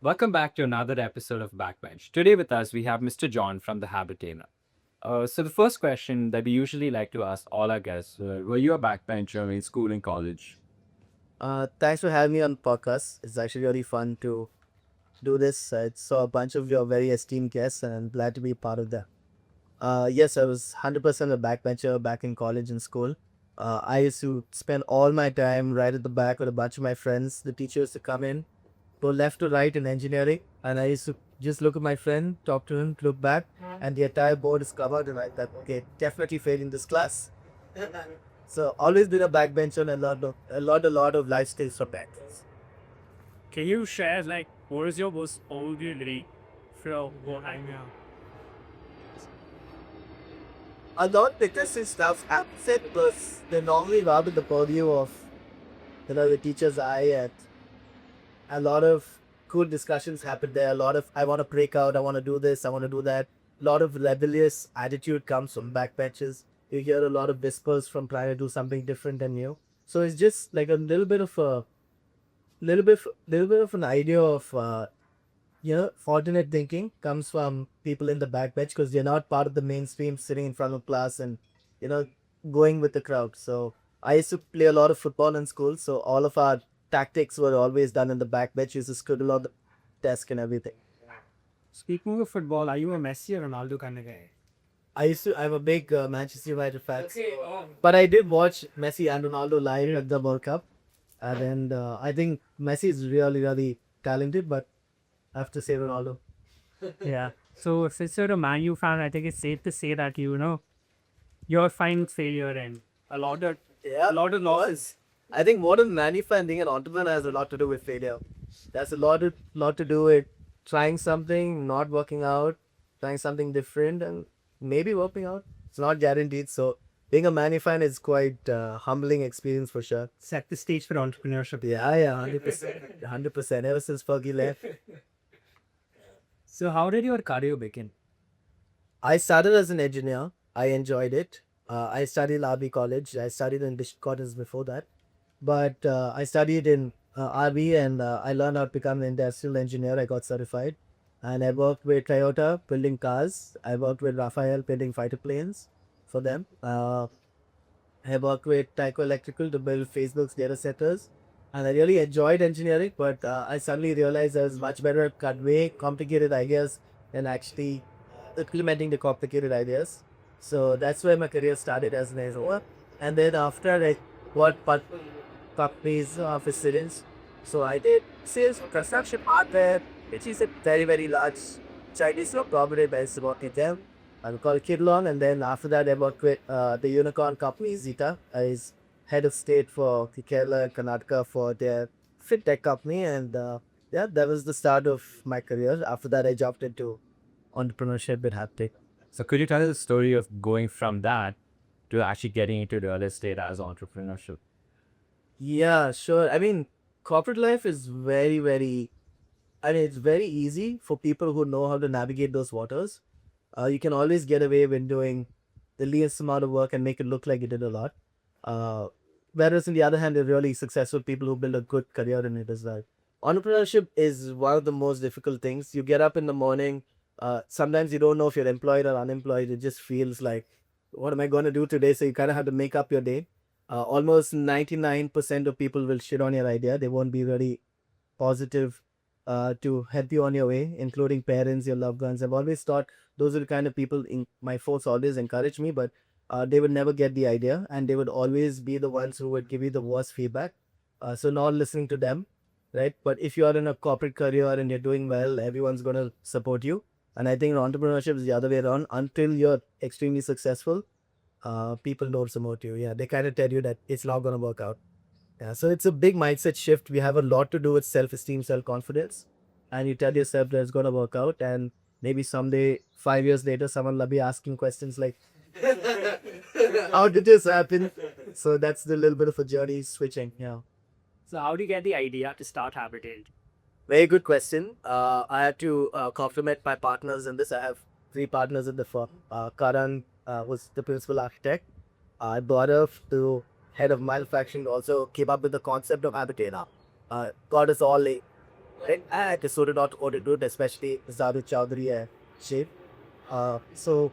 Welcome back to another episode of Backbench. Today with us, we have Mr. John from the Habitainer. So the first question that we usually like to ask all our guests, were you a backbencher in school and college? Thanks for having me on the podcast. It's actually really fun to do this. I saw a bunch of your very esteemed guests, and I'm glad to be part of that. Yes, I was 100% a backbencher back in college and school. I used to spend all my time right at the back with a bunch of my friends. The teachers to come in, go left to right in engineering, and I used to just look at my friend, talk to him, look back, and the entire board is covered, and I thought, okay, definitely failing this class. So always been a backbencher and a lot of life skills from that. Can you share what is your most overly from what I know? A lot because this stuff upset plus they normally rather the purview of the teacher's eye, and a lot of cool discussions happen there. A lot of I want to break out, I want to do this, I want to do that. A lot of rebellious attitude comes from backbenches. You hear a lot of whispers from trying to do something different and new. So it's just like a little bit of an idea of alternate thinking comes from people in the backbench because they're not part of the mainstream sitting in front of class and you know going with the crowd. So I used to play a lot of football in school, so all of our tactics were always done in the backbench. Used to scribble on the desk and everything. Speaking of football, are you a Messi or Ronaldo kind of guy? I'm a big Manchester United fan, but I did watch Messi and Ronaldo live at the World Cup, and then I think Messi is really really talented, but I have to say Ronaldo. Yeah. So since you're a Man U fan, I think it's safe to say that you're finding failure and a lot of Yeah, a lot of was. I think more than manifesting being an entrepreneur has a lot to do with failure. That's a lot to do with trying something, not working out, trying something different, and maybe working out. It's not guaranteed. So being a fan is quite humbling experience for sure. set the stage for entrepreneurship. Yeah, 100%, 100%. Ever since Fergie left, So how did your career begin? I started as an engineer. I enjoyed it. I studied RB College. I studied in district colleges before that. But I studied in RB and I learned how to become an industrial engineer. I got certified. And I worked with Toyota building cars. I worked with Rafael building fighter planes for them. I worked with Tyco Electrical to build Facebook's data centers. And I really enjoyed engineering, but I suddenly realized I was much better at convey complicated ideas than actually implementing the complicated ideas. So that's where my career started as an engineer. And then after I got companies for students. So I did sales for construction hardware, which is a very, very large Chinese conglomerate based about them. I called Kidlong, and then after that, I worked with the unicorn company Zeta. I was head of state for Kerala and Karnataka for their fintech company, and yeah, that was the start of my career. After that, I jumped into entrepreneurship with Haptic. So could you tell us the story of going from that to actually getting into real estate as entrepreneurship? Yeah, sure. I mean, corporate life is very, very. I mean, it's very easy for people who know how to navigate those waters. You can always get away with doing the least amount of work and make it look like you did a lot. Uh, Whereas, on the other hand, there are really successful people who build a good career in it as well. Entrepreneurship is one of the most difficult things. You get up in the morning. Sometimes you don't know if you're employed or unemployed. It just feels like, what am I going to do today? So you kind of have to make up your day. Almost 99% of people will shit on your idea. They won't be very positive to help you on your way, including parents, your loved ones. I've always thought those are the kind of people in my folks always encourage me, but they would never get the idea and they would always be the ones who would give you the worst feedback. So not listening to them, right? But if you are in a corporate career and you're doing well, everyone's going to support you. And I think entrepreneurship is the other way around. Until you're extremely successful, people don't support you. Yeah, they kind of tell you that it's not going to work out. Yeah, so it's a big mindset shift. We have a lot to do with self-esteem, self-confidence, and you tell yourself that it's going to work out. And maybe someday, 5 years later, someone will be asking questions like, "How did this happen?" So that's the little bit of a journey switching. Yeah, So how do you get the idea to start Habitat? very good question. I had to compliment my partners in this. I have three partners in the firm. Karan was the principal architect. I brought her to head of manufacturing, also came up with the concept of Habitainer. Got us all right? I decided not to do it, especially Zadu Chowdhury and Shiv. So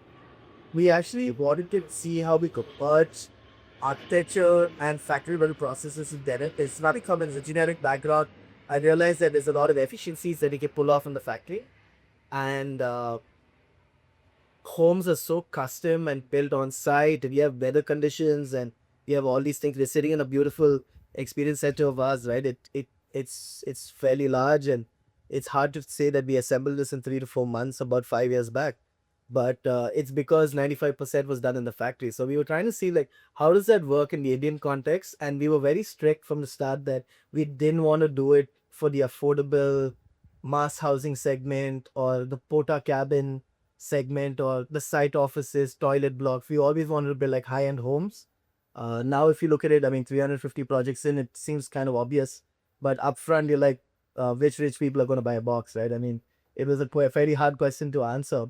we actually wanted to see how we could merge architecture and factory level processes together. It's not come as a generic background. I realized that there's a lot of efficiencies that you can pull off in the factory, and homes are so custom and built on site. We have weather conditions and we have all these things. We're sitting in a beautiful experience center of ours, right? It's fairly large, and it's hard to say that we assembled this in 3 to 4 months about 5 years back. But it's because 95% was done in the factory. So we were trying to see like how does that work in the Indian context, and we were very strict from the start that we didn't want to do it for the affordable mass housing segment or the porta cabin segment or the site offices, toilet blocks. We always wanted to build like high end homes. Now, if you look at it, I mean, 350 projects in, it seems kind of obvious. But upfront, you're like, which rich people are going to buy a box, right? I mean, it was a very hard question to answer.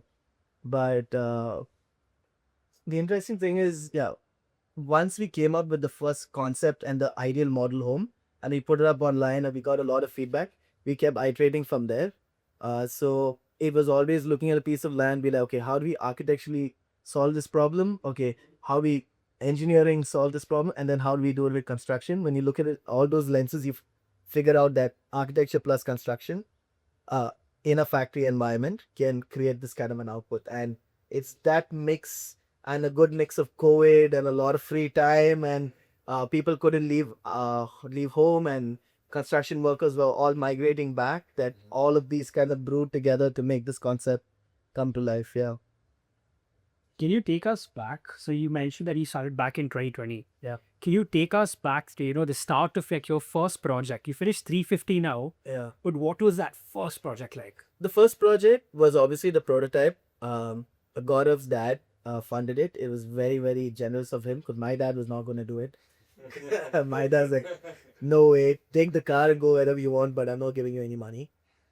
But the interesting thing is, yeah, once we came up with the first concept and the ideal model home, and we put it up online, and we got a lot of feedback, we kept iterating from there. So it was always looking at a piece of land, be like, okay, how do we architecturally solve this problem? Okay, how we engineering solve this problem, and then how do we do it with construction? When you look at it, all those lenses, you figure out that architecture plus construction uh, in a factory environment can create this kind of an output. And it's that mix and a good mix of COVID and a lot of free time, and people couldn't leave home, and construction workers were all migrating back. That all of these kind of brewed together to make this concept come to life. Yeah. Can you take us back? So you mentioned that you started back in 2020. Yeah. Can you take us back to, the start of like your first project? You finished 350 now, Yeah. but what was that first project like? The first project was obviously the prototype. Gaurav's dad funded it. It was very, very generous of him because my dad was not going to do it. My dad's like, no way, take the car and go wherever you want, but I'm not giving you any money.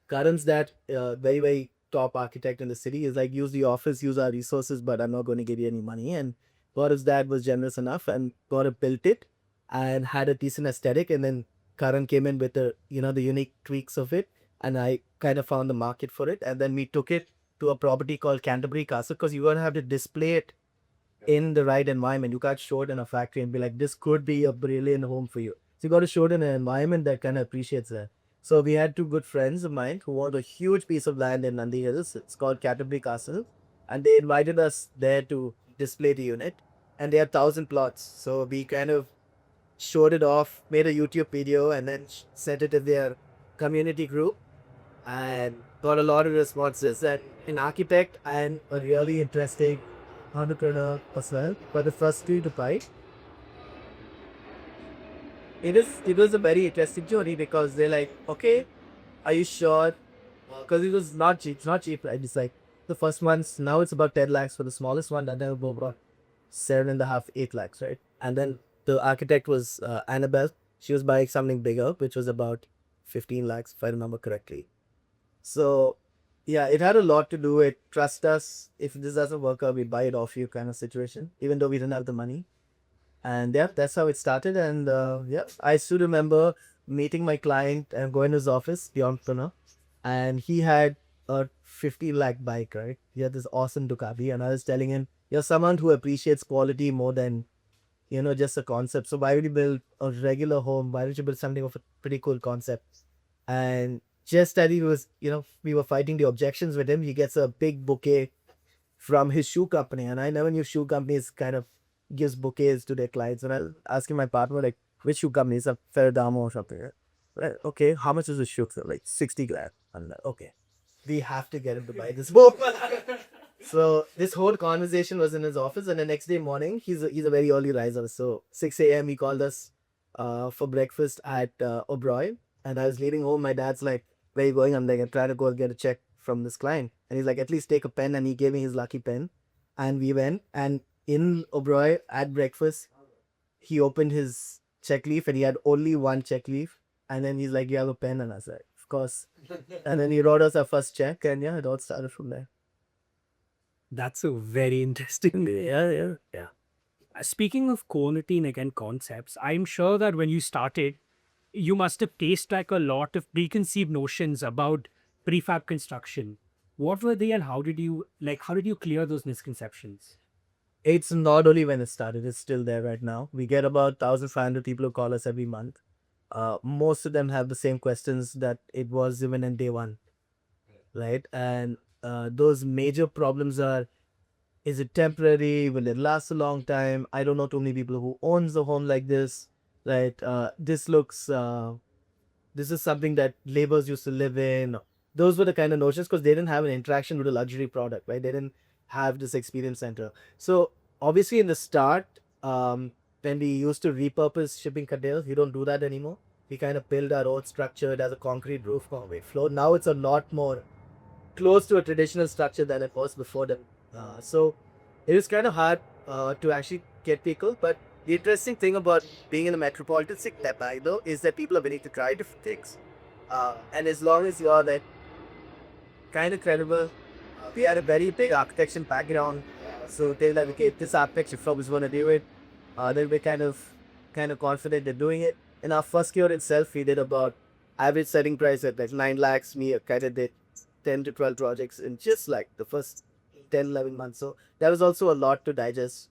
Karan's dad, very, very top architect in the city, is like, use the office, use our resources, but I'm not going to give you any money. And Gaurav's dad was generous enough, and Gaurav built it and had a decent aesthetic. And then Karan came in with the unique tweaks of it, and I kind of found the market for it. And then we took it to a property called Canterbury Castle because you're gonna have to display it in the right environment. You can't show it in a factory and be like, this could be a brilliant home for you. So you got to show it in an environment that kind of appreciates that. So we had two good friends of mine who owned a huge piece of land in Nandi Hills. It's called Canterbury Castle, and they invited us there to display the unit. And they had 1,000 plots. So we kind of showed it off, made a YouTube video, and then sent it to their community group, and got a lot of responses. And an architect and a really interesting entrepreneur as well, but the first two to buy. It was a very interesting journey because they're like, okay, are you sure? Because it was not cheap. It's not cheap, right? It's like the first ones now it's about 10 lakhs for the smallest one, and then we'll go about 7.5, 8 lakhs, right? And then the architect was Annabelle. She was buying something bigger, which was about 15 lakhs, if I remember correctly. So yeah, it had a lot to do with trust us. If this doesn't work out, we buy it off you kind of situation, even though we didn't have the money. And yeah, that's how it started. And yeah, I still remember meeting my client and going to his office, the entrepreneur, and he had a 50 lakh bike, right? He had this awesome Ducati, and I was telling him, you're someone who appreciates quality more than just a concept. So why would you build a regular home? Why don't you build something of a pretty cool concept? And just that he was, we were fighting the objections with him. He gets a big bouquet from his shoe company, and I never knew shoe companies kind of gives bouquets to their clients. And I was asking my partner, like, which shoe company? It's a Ferragamo or something. Right? Okay, how much is the shoe? So, like 60 grand. I'm like, okay, we have to get him to buy this book. So this whole conversation was in his office, and the next day morning, he's a very early riser. So 6 a.m. he called us for breakfast at O'Brien, and I was leaving home. My dad's like, "Where you going?" I'm like, "I'm trying to go get a check from this client," and he's like, "At least take a pen," and he gave me his lucky pen, and we went. And in O'Brien at breakfast, he opened his check leaf, and he had only one check leaf, and then he's like, "You have a pen?" And I was like, "Of course." And then he wrote us our first check, and yeah, it all started from there. That's a very interesting. Yeah. Speaking of quality and again concepts, I'm sure that when you started, you must have faced like a lot of preconceived notions about prefab construction. What were they, and how did you clear those misconceptions? It's not only when it started, it's still there right now. We get about 1,500 people who call us every month. Most of them have the same questions that it was even in day one, right? And those major problems are: is it temporary? Will it last a long time? I don't know too many people who owns a home like this, right? This is something that laborers used to live in. Those were the kind of notions because they didn't have an interaction with a luxury product, right? They didn't have this experience center. So obviously in the start, when we used to repurpose shipping containers, we don't do that anymore. We kind of build our own structure. It has a concrete roof, concrete floor. Now it's a lot more close to a traditional structure than it was before them. So it is kind of hard to actually get people. But the interesting thing about being in a metropolitan city though is that people are willing to try different things. And as long as you're that kind of credible, we had a very big architecture background. So they're like, okay, if this architecture firm is going to do it, then we're kind of confident in doing it. In our first year itself, we did about average selling price at like 9 lakhs. We kind of did 10 to 12 projects in just like the first 10, 11 months. So that was also a lot to digest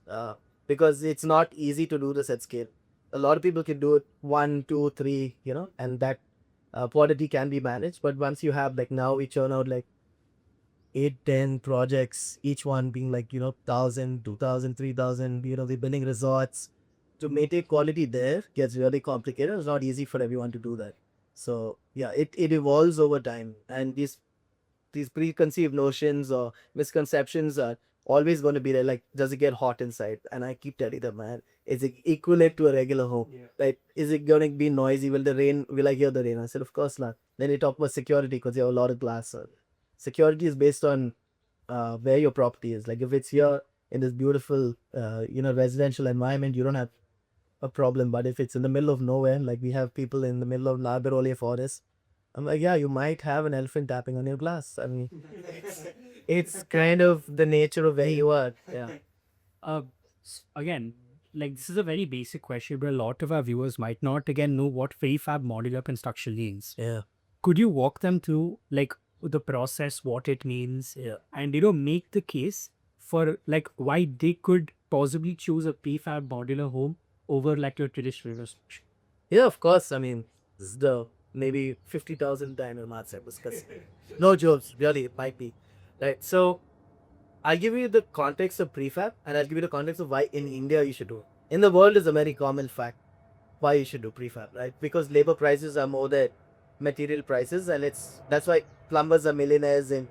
because it's not easy to do this at scale. A lot of people can do it 1, 2, 3, and that quantity can be managed. But once you have like now we churn out like 8, 10 projects, each one being like, 1,000, 2,000, 3,000, we're building resorts. To maintain quality there gets really complicated. It's not easy for everyone to do that. So yeah, it evolves over time. And these preconceived notions or misconceptions are always going to be there. Like, does it get hot inside? And I keep telling them, man, is it equivalent to a regular home? Yeah. Like, is it going to be noisy? Will I hear the rain? I said, of course not. Then they talk about security because you have a lot of glass. Security is based on where your property is. Like, if it's here in this beautiful, residential environment, you don't have a problem. But if it's in the middle of nowhere, like we have people in the middle of Narberole forest, I'm like, yeah, you might have an elephant tapping on your glass. I mean, it's kind of the nature of where you are. Yeah. Again, like this is a very basic question, but a lot of our viewers might not again know what prefab modular construction means. Yeah. Could you walk them through like the process, what it means, and make the case for like why they could possibly choose a prefab modular home over like your traditional construction? Yeah, of course. I mean, this is the maybe 50,000 time in maths I was discussing. No jokes, really, it might be. Right. So I'll give you the context of prefab and I'll give you the context of why in India you should do it. In the world is a very common fact why you should do prefab, right? Because labor prices are more than material prices, and that's why plumbers are millionaires in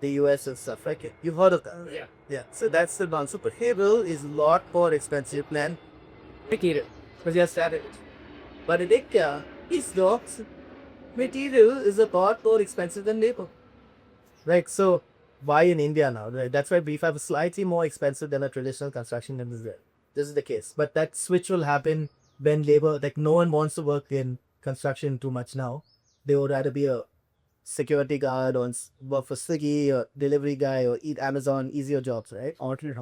the US and stuff, right? You've heard of that. Yeah. Yeah. So that's the answer. But cable is a lot more expensive than material because you're started. But in India, it's not. Material is a lot more expensive than labor. Right. So why in India now? Right? That's why prefab is slightly more expensive than a traditional construction in Israel. This is the case. But that switch will happen when labor, like no one wants to work in construction too much now. They would rather be a security guard or work for Swiggy or delivery guy or eat Amazon, easier jobs, right? Alternate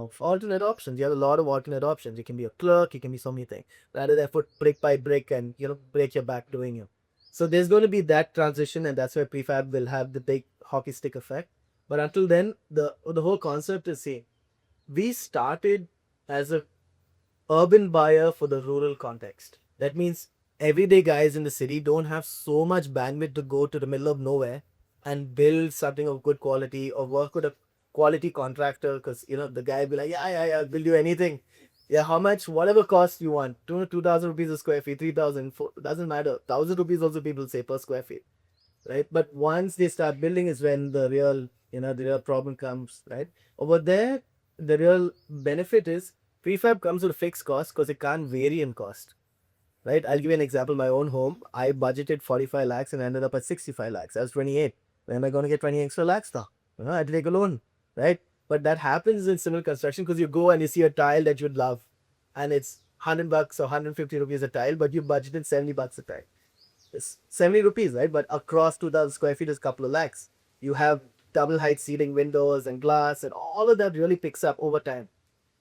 options. You have a lot of alternate options. You can be a clerk, you can be so many things. Rather than put brick by brick and break your back doing it. So there's going to be that transition, and that's where prefab will have the big hockey stick effect. But until then, the whole concept is same. We started as a urban buyer for the rural context. That means everyday guys in the city don't have so much bandwidth to go to the middle of nowhere and build something of good quality or work with a quality contractor because the guy will be like, yeah, I'll build you anything. Yeah, how much? Whatever cost you want. 2,000 rupees a square feet, 3,000, doesn't matter. 1,000 rupees also people say per square feet, right? But once they start building is when the real problem comes, right? Over there, the real benefit is prefab comes with a fixed cost because it can't vary in cost. Right? I'll give you an example. My own home, I budgeted 45 lakhs and ended up at 65 lakhs. I was 28. When am I going to get 20 extra lakhs now? I had to take a loan, right? But that happens in civil construction because you go and you see a tile that you'd love and it's 100 bucks or 150 rupees a tile, but you budgeted 70 bucks a tile. It's 70 rupees, right? But across 2,000 square feet is a couple of lakhs. You have double height ceiling windows and glass and all of that really picks up over time.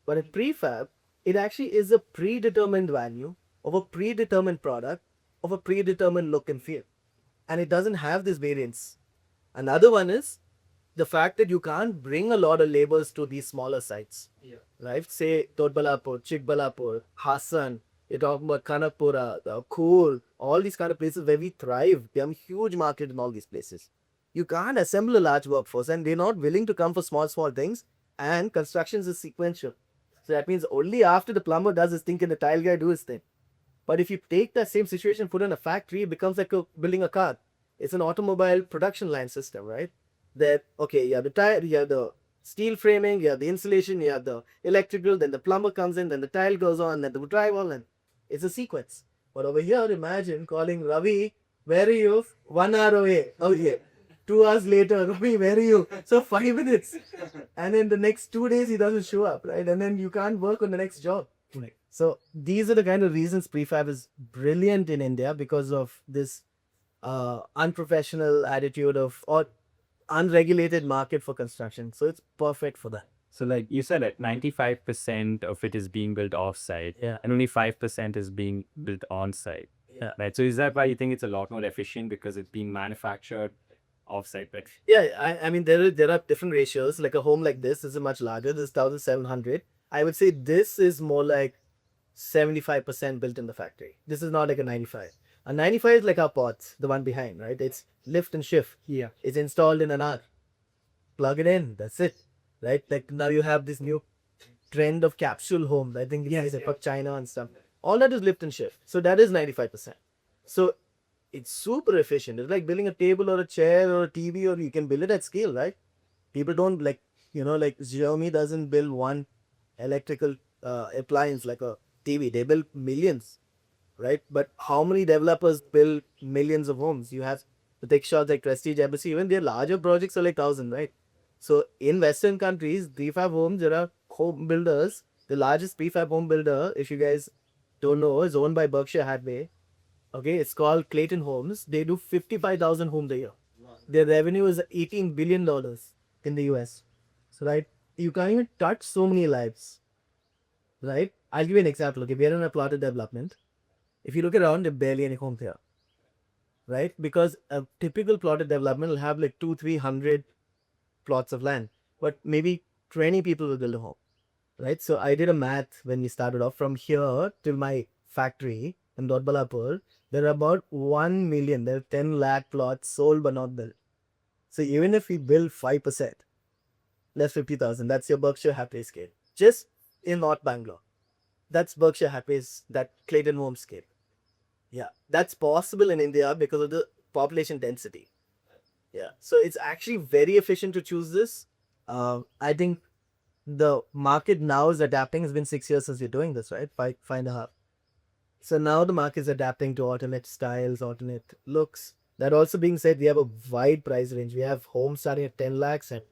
But in prefab, it actually is a predetermined value of a predetermined product of a predetermined look and feel. And it doesn't have this variance. Another one is the fact that you can't bring a lot of labors to these smaller sites. Right? Say Todbalapur, Chikbalapur, Hassan, you're talking about Kanapura, Kool, all these kind of places where we thrive. We have a huge market in all these places. You can't assemble a large workforce and they're not willing to come for small things. And constructions is sequential. So that means only after the plumber does his thing can the tile guy do his thing. But if you take that same situation, put in a factory, it becomes like building a car. It's an automobile production line system, right? That, okay, you have the tire, you have the steel framing, you have the insulation, you have the electrical, then the plumber comes in, then the tile goes on, then the drywall, and it's a sequence. But over here, imagine calling Ravi, where are you? 1 hour away. Okay. 2 hours later, Ravi, where are you? So 5 minutes. And then the next 2 days, he doesn't show up, right? And then you can't work on the next job. Right. So these are the kind of reasons prefab is brilliant in India because of this unprofessional attitude of or unregulated market for construction. So it's perfect for that. So like you said, that 95% of it is being built off-site, Yeah. and only 5% is being built on-site. Yeah. Right. So is that why you think it's a lot more efficient because it's being manufactured off-site? Right. Yeah, I mean there are different ratios. Like a home like this is a much larger. This is 1,700. I would say this is more like 75% built in the factory. This is not like a 95. A 95 is like our pots, the one behind, right? It's lift and shift. Yeah. It's installed in an hour. Plug it in. That's it, right? Like now you have this new trend of capsule homes. I think it's for China and stuff. All that is lift and shift. So that is 95%. So it's super efficient. It's like building a table or a chair or a TV, or you can build it at scale, right? People don't like Xiaomi doesn't build one electrical appliance like a TV. They build millions, right? But how many developers build millions of homes? You have the tech shops like Prestige Embassy, even their larger projects are like 1,000, right? So in Western countries, prefab homes, there are home builders. The largest prefab home builder, if you guys don't know, is owned by Berkshire Hathaway. Okay, it's called Clayton Homes. They do 55,000 homes a year. Their revenue is $18 billion in the US. So, right, you can't even touch so many lives. Right? I'll give you an example. Okay, we are in a plotted development. If you look around, there are barely any homes here. Right? Because a typical plotted development will have like 200-300 plots of land. But maybe 20 people will build a home. Right? So I did a math when we started off from here to my factory in Dodbalapur. There are about 1 million, there are 10 lakh plots sold but not built. So even if we build 5%, that's 50,000. That's your Berkshire Hathaway scale. Just in North Bangalore. That's Berkshire Hathaway's, that Clayton Homes scale. Yeah, that's possible in India because of the population density. Yeah, so it's actually very efficient to choose this. I think the market now is adapting. It's been 6 years since we're doing this, right? Five and a half. So now the market is adapting to alternate styles, alternate looks. That also being said, we have a wide price range. We have homes starting at 10 lakhs and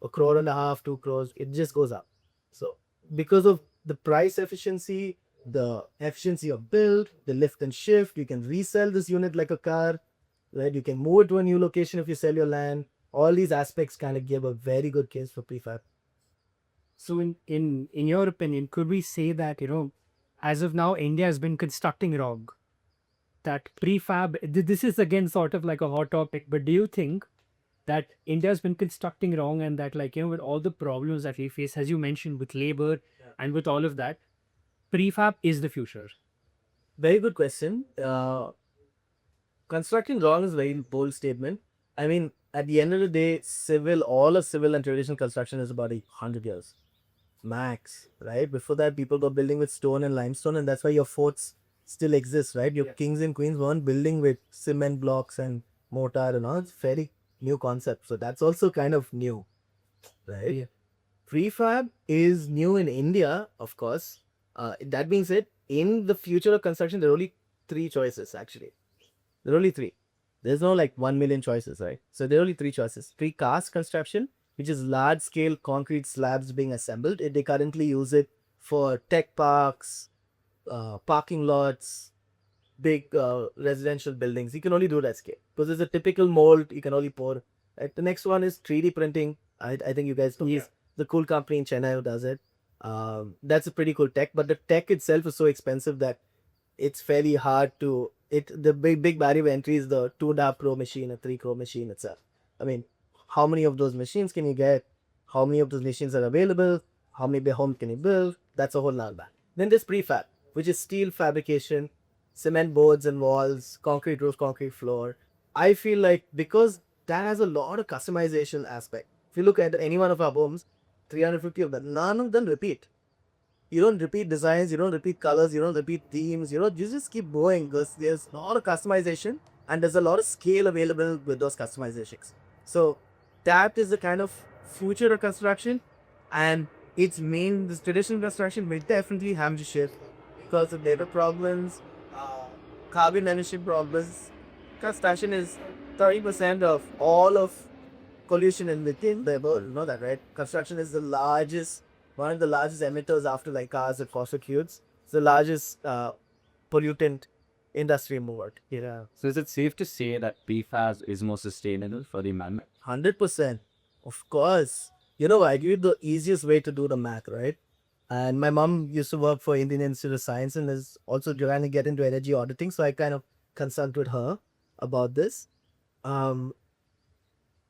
1.5 crore, 2 crores. It just goes up. So because of the price efficiency, the efficiency of build, the lift and shift, you can resell this unit like a car, right? You can move it to a new location if you sell your land. All these aspects kind of give a very good case for prefab. So in your opinion, could we say that, as of now, India has been constructing wrong? That prefab, this is again sort of like a hot topic, but do you think that India has been constructing wrong and that with all the problems that we face, as you mentioned, with labor and with all of that, prefab is the future? Very good question. Constructing wrong is a very bold statement. I mean, at the end of the day, all of civil and traditional construction is about 100 years. Max, right? Before that, people were building with stone and limestone, and that's why your forts still exist, right? Your kings and queens weren't building with cement blocks and mortar and all. It's very new concept. So that's also kind of new, right? Yeah. Prefab is new in India, of course. That being said, in the future of construction, there are only 3 choices actually. There are only 3. There's no like 1 million choices, right? So there are only 3 choices. Precast construction, which is large scale concrete slabs being assembled. They currently use it for tech parks, parking lots, big residential buildings. You can only do that scale because there's a typical mold you can only pour. Right? The next one is 3D printing. I think you guys know. Yeah. The cool company in Chennai who does it. That's a pretty cool tech, but the tech itself is so expensive that it's fairly hard to the big barrier of entry is the 2.5 crore machine, a 3 crore machine itself. I mean, how many of those machines can you get? How many of those machines are available? How many homes can you build? That's a whole nother bag. Then there's prefab, which is steel fabrication, cement boards and walls, concrete roof, concrete floor. I feel like because that has a lot of customization aspect. If you look at any one of our homes, 350 of them, none of them repeat. You don't repeat designs, you don't repeat colors, you don't repeat themes, you just keep going because there's a lot of customization and there's a lot of scale available with those customizations. So that is the kind of future of construction, and this traditional construction will definitely have to shift because of labor problems, carbon emission problems. Construction is 30% of all of pollution in within the world. You know that, right? Construction is one of the largest emitters after like cars and fossil fuels. It's the largest pollutant industry in the world. Yeah, So is it safe to say that PFAS is more sustainable for the environment? 100%. Of course. I give you the easiest way to do the math, right? And my mom used to work for Indian Institute of Science and is also trying to get into energy auditing. So I kind of consult with her about this. Um,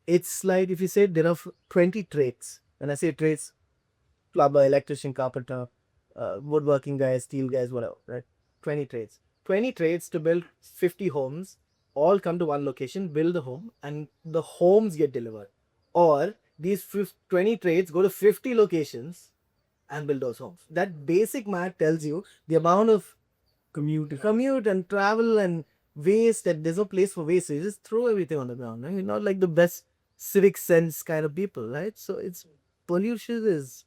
it's like if you say there are 20 trades, and I say trades, plumber, electrician, carpenter, woodworking guys, steel guys, whatever, right? 20 trades. 20 trades to build 50 homes, all come to one location, build the home, and the homes get delivered. Or these 20 trades go to 50 locations and build those homes. That basic math tells you the amount of commute and travel and waste, that there's no place for waste. So you just throw everything on the ground. Right? You're not like the best civic sense kind of people, right? So it's pollution is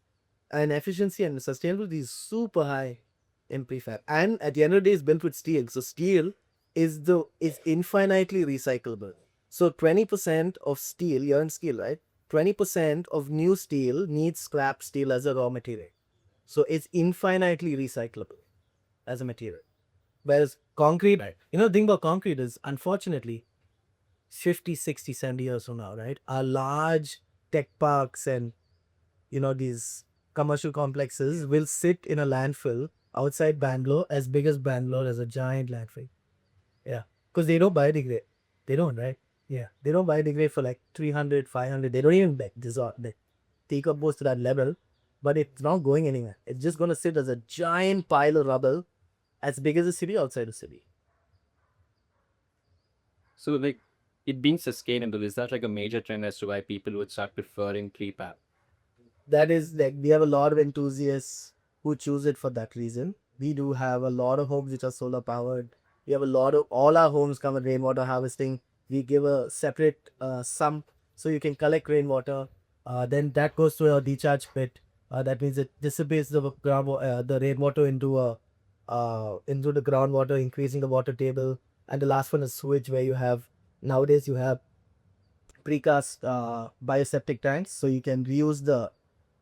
and efficiency and sustainability is super high in prefab. And at the end of the day, it's built with steel. So steel is infinitely recyclable. So 20% of steel, you're in steel, right? 20% of new steel needs scrap steel as a raw material. So it's infinitely recyclable as a material. Whereas concrete, the thing about concrete is, unfortunately, 50, 60, 70 years from now, right? Our large tech parks and, these commercial complexes will sit in a landfill outside Bangalore, as big as Bangalore, as a giant landfill. Yeah. Because they don't biodegrade. They don't, right? Yeah. They don't biodegrade for like 300, 500. They don't even they take up most to that level, but it's not going anywhere. It's just going to sit as a giant pile of rubble as big as a city outside a city. So like it being sustainable, is that like a major trend as to why people would start preferring prefab? That is like, we have a lot of enthusiasts who choose it for that reason. We do have a lot of homes which are solar powered. We have all our homes come with rainwater harvesting. We give a separate sump so you can collect rainwater. Then that goes to a decharge pit. That means it dissipates the rainwater into the groundwater, increasing the water table. And the last one is sewage, where nowadays you have precast bioseptic tanks, so you can reuse the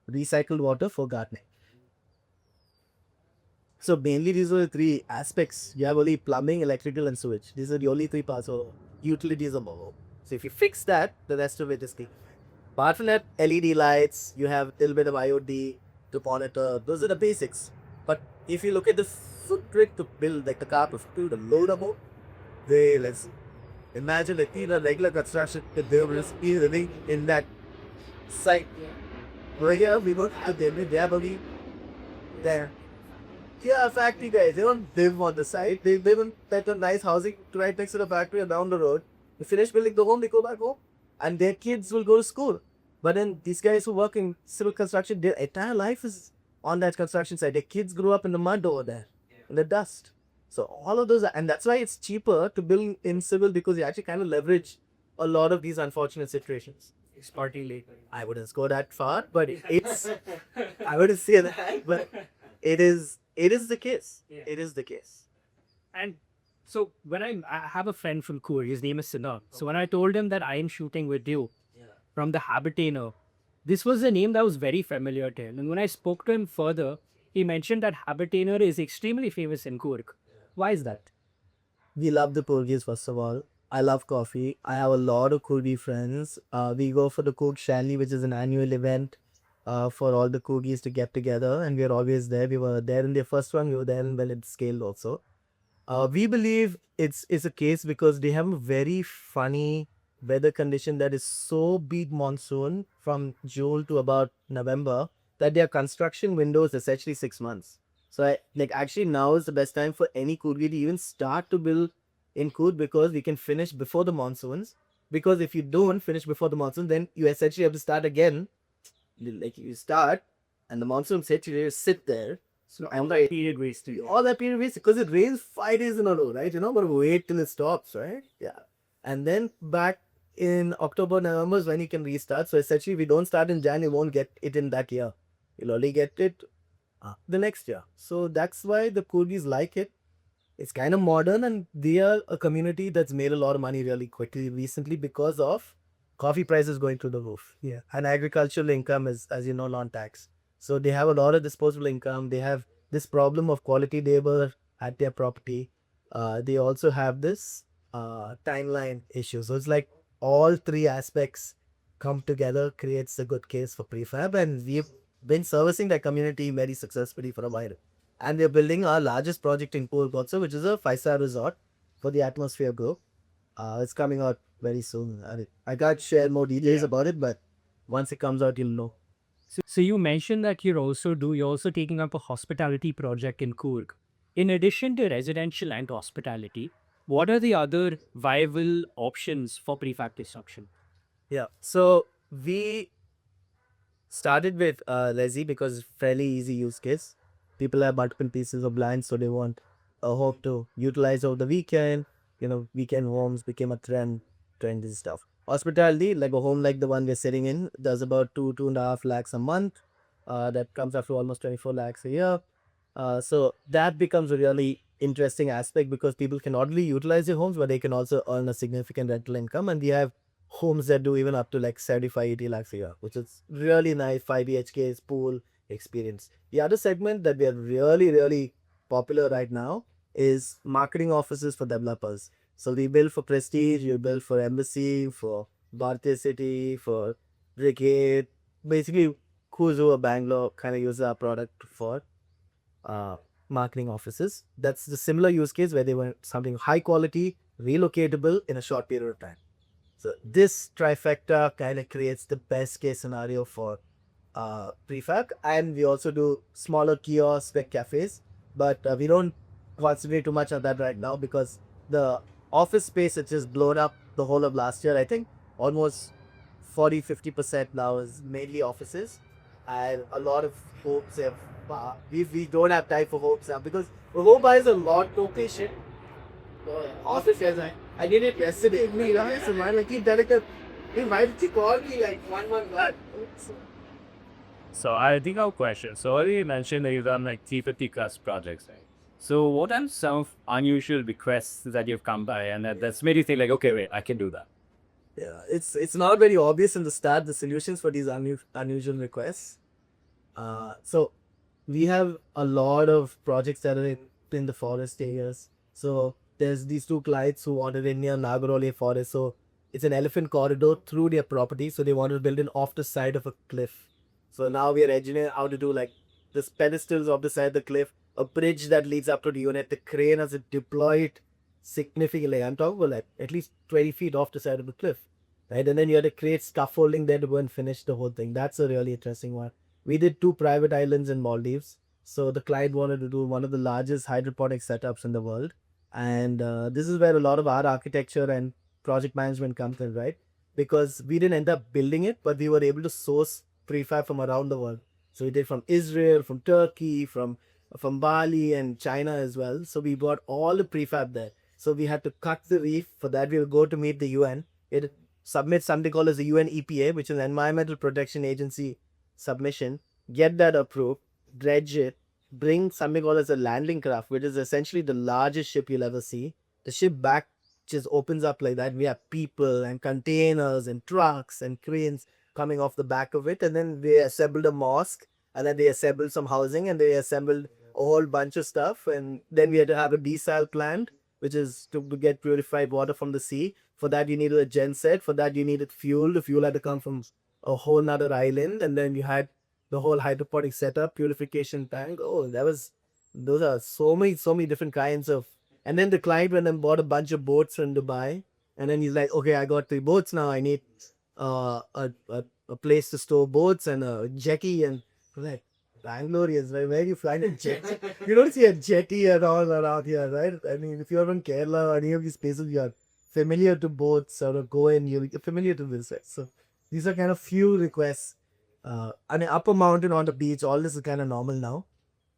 recycled water for gardening. So mainly these are the three aspects. You have only plumbing, electrical, and sewage. These are the only three parts of utilities of mobile. So if you fix that, the rest of it is clean. Apart from that, LED lights, you have a little bit of IoT to monitor. Those are the basics. But if you look at the footprint to build, like the carpet to the load about, let's imagine that in a regular construction, that they will be living in that site. Right here, we work to them, they are only there. Yeah, factory guys, they don't live on the site. They live in better, nice housing right next to the factory or down the road. They finish building the home, they go back home, and their kids will go to school. But then these guys who work in civil construction, their entire life is on that construction site. Their kids grew up in the mud over there, in the dust. So all of those, and that's why it's cheaper to build in civil, because you actually kind of leverage a lot of these unfortunate situations. It's partly late. I wouldn't go that far, but I wouldn't say that, but it is the case. Yeah. It is the case. And so when I have a friend from Korea, his name is Sinha. So when I told him that I am shooting with you from the Habitainer, this was a name that was very familiar to him. And when I spoke to him further, he mentioned that Habitainer is extremely famous in Coorg. Why is that? We love the Porgies, first of all. I love coffee. I have a lot of Kurgi friends. We go for the Kurg Shanley, which is an annual event for all the Kurgis to get together, and we are always there. We were there in the first one, we were there when it scaled also. We believe it's a case because they have a very funny weather condition that is so beat monsoon from June to about November that their construction window is essentially 6 months. So like actually now is the best time for any Kurgi to even start to build in Kurg because we can finish before the monsoons. Because if you don't finish before the monsoon, then you essentially have to start again. Like you start and the monsoons hit, you just sit there. So And all that period wasted. all that period wasted because it rains 5 days in a row, right? But wait till it stops, right? Yeah. And then back in October, November is when you can restart. So essentially, if you don't start in Jan, you won't get it in that year. You'll only get it the next year. So that's why the Kurgis like it. It's kind of modern, and they are a community that's made a lot of money really quickly recently because of coffee prices going through the roof. Yeah. And agricultural income is, as you know, non-tax. So they have a lot of disposable income. They have this problem of quality labor at their property. They also have this timeline issue. So it's like all three aspects come together creates a good case for prefab, and we've been servicing that community very successfully for a while. And we're building our largest project in Coorg also, which is a 5-star resort for the Atmosphere Group. It's coming out very soon. I can't share more details about it, but once it comes out, you'll know. So you mentioned that you're also taking up a hospitality project in Coorg. In addition to residential and hospitality, what are the other viable options for prefab construction? Yeah. So we started with Resi because it's fairly easy use case. People have multiple pieces of land, so they want a home to utilize over the weekend. Weekend homes became a trendy stuff. Hospitality, like a home like the one we're sitting in, does about 2.5 lakhs a month. That comes up to almost 24 lakhs a year. So that becomes a really interesting aspect because people can not only utilize their homes, but they can also earn a significant rental income. And we have homes that do even up to like 75, 80 lakhs a year, which is really nice 5 BHKs pool experience. The other segment that we are really, really popular right now is marketing offices for developers. So we build for Prestige, we build for Embassy, for Bhartiya City, for Brigade. Basically, Kuzu or Bangalore kind of use our product for uh, marketing offices. That's the similar use case where they want something high quality, relocatable in a short period of time. So this trifecta kind of creates the best case scenario for prefab, and we also do smaller kiosks, spec cafes, but we don't concentrate too much on that right now because the office space it just blown up the whole of last year. I think almost 40-50% now is mainly offices, and a lot of homes have. We don't have time for homes now because the home buys a lot more patient. Office yes, I did it yesterday. Me, so man, like why did you call me like 1 month back? So I think our question. So earlier you mentioned that you've done like 350 plus projects, right? So what are some unusual requests that you've come by and that's made you think like, okay, wait, I can do that? Yeah, it's not very obvious in the start the solutions for these unusual requests. So we have a lot of projects that are in the forest areas. So there's these two clients who wanted in near Nagaroli forest. So it's an elephant corridor through their property. So they wanted to build it off the side of a cliff. So now we are engineering how to do like this pedestals off the side of the cliff, a bridge that leads up to the unit. The crane has to deploy it significantly. I'm talking about like at least 20 feet off the side of the cliff, right? And then you have to create scaffolding there to go and finish the whole thing. That's a really interesting one. We did 2 private islands in Maldives. So the client wanted to do one of the largest hydroponic setups in the world. And this is where a lot of our architecture and project management comes in, right? Because we didn't end up building it, but we were able to source prefab from around the world. So we did from Israel, from Turkey, from Bali and China as well. So we bought all the prefab there. So we had to cut the reef. For that, we will go to meet the UN. It submits something called as the UN EPA, which is an Environmental Protection Agency submission. Get that approved, dredge it, bring something called as a landing craft, which is essentially the largest ship you'll ever see. The ship back just opens up like that. We have people and containers and trucks and cranes coming off the back of it, and then they assembled a mosque, and then they assembled some housing, and they assembled a whole bunch of stuff, and then we had to have a desal plant, which is to get purified water from the sea. For that you needed a genset. For that you needed fuel. The fuel had to come from a whole nother island, and then you had the whole hydroponic setup, purification tank. Oh, those are so many different kinds of And then the client went and bought a bunch of boats from Dubai. And then he's like, okay, I got 3 boats now. I need a place to store boats and a jetty. And we're like, Bangalore is where you find a jetty. You don't see a jetty at all around here, right? I mean, if you're from Kerala or any of these places, you're familiar to boats or go in, you're familiar to this. Right? So these are kind of few requests. I mean, up a mountain on the beach, all this is kind of normal now.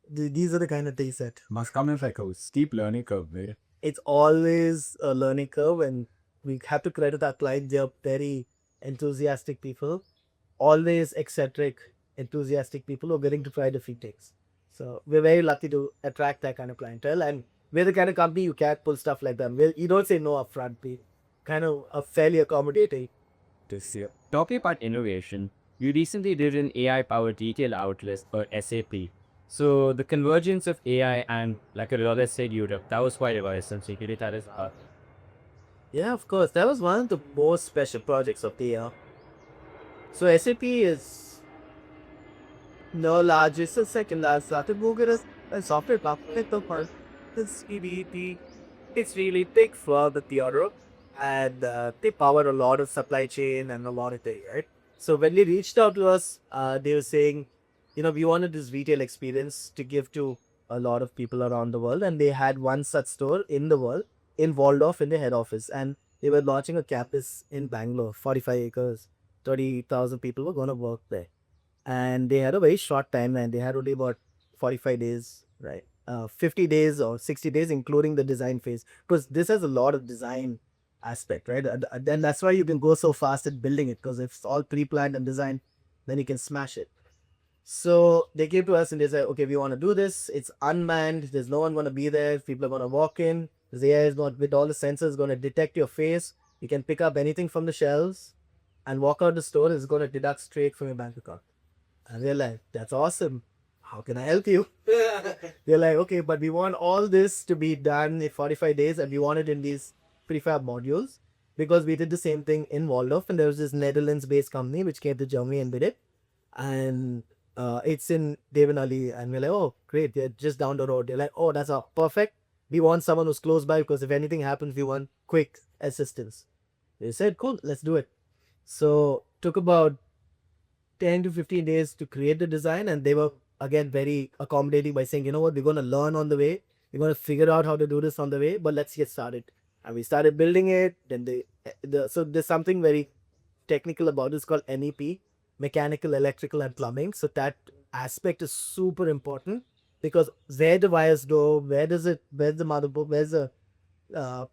These are the kind of things that Must come with like a steep learning curve, right? it's always a learning curve, and we have to credit our clients. They're very enthusiastic people, always eccentric, enthusiastic people who are willing to try different things. So we're very lucky to attract that kind of clientele, and we're the kind of company you can't pull stuff like them. You don't say no upfront. We kind of are fairly accommodating. This year. Talking about innovation, you recently did an AI-powered detail outlet or SAP. So the convergence of AI and like a real estate Europe, that was quite a security that is Yeah, of course. That was one of the most special projects of the year. So SAP is no largest and second largest started Google as a software company. It's EBT. It's really big for the Europe, and they power a lot of supply chain and a lot of things, right? So when they reached out to us, they were saying, we wanted this retail experience to give to a lot of people around the world, and they had one such store in the world in Waldorf in the head office, and they were launching a campus in Bangalore, 45 acres, 30,000 people were going to work there, and they had a very short timeline. They had only about 45 days, right? 50 days or 60 days, including the design phase, because this has a lot of design aspect, right? Then that's why you can go so fast at building it, because if it's all pre-planned and designed, then you can smash it. So they came to us and they said, okay, we want to do this. It's unmanned. There's no one going to be there. People are going to walk in. The AI is going, with all the sensors, going to detect your face. You can pick up anything from the shelves and walk out the store. It's going to deduct straight from your bank account. And we're like, that's awesome. How can I help you? They're like, okay, but we want all this to be done in 45 days, and we want it in these prefab modules, because we did the same thing in Waldorf, and there was this Netherlands-based company which came to Germany and did it. And it's in Devanali, and we're like, oh, great, they're just down the road. They're like, oh, that's perfect. We want someone who's close by, because if anything happens, we want quick assistance. They said, cool, let's do it. So took about 10 to 15 days to create the design, and they were again very accommodating by saying, you know what, we're going to learn on the way, we're going to figure out how to do this on the way, but let's get started. And we started building it. Then so there's something very technical about it. It's called MEP, mechanical, electrical, and plumbing. So that aspect is super important, because where the wires go, where's the motherboard, where's the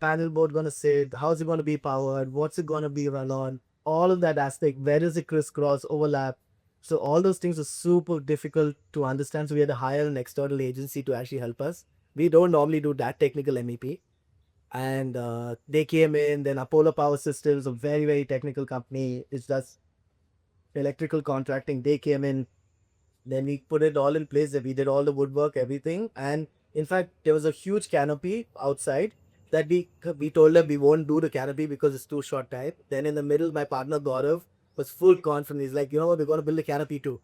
panel board going to sit, how's it going to be powered, what's it going to be run on, all of that aspect, where does it crisscross, overlap. So all those things are super difficult to understand. So we had to hire an external agency to actually help us. We don't normally do that technical MEP. And they came in. Then Apollo Power Systems, a very, very technical company, it does electrical contracting. They came in. Then we put it all in place. We did all the woodwork, everything. And in fact, there was a huge canopy outside that we told them we won't do the canopy because it's too short time. Then in the middle, my partner Gaurav was full confident. He's like, you know what, we're going to build a canopy too.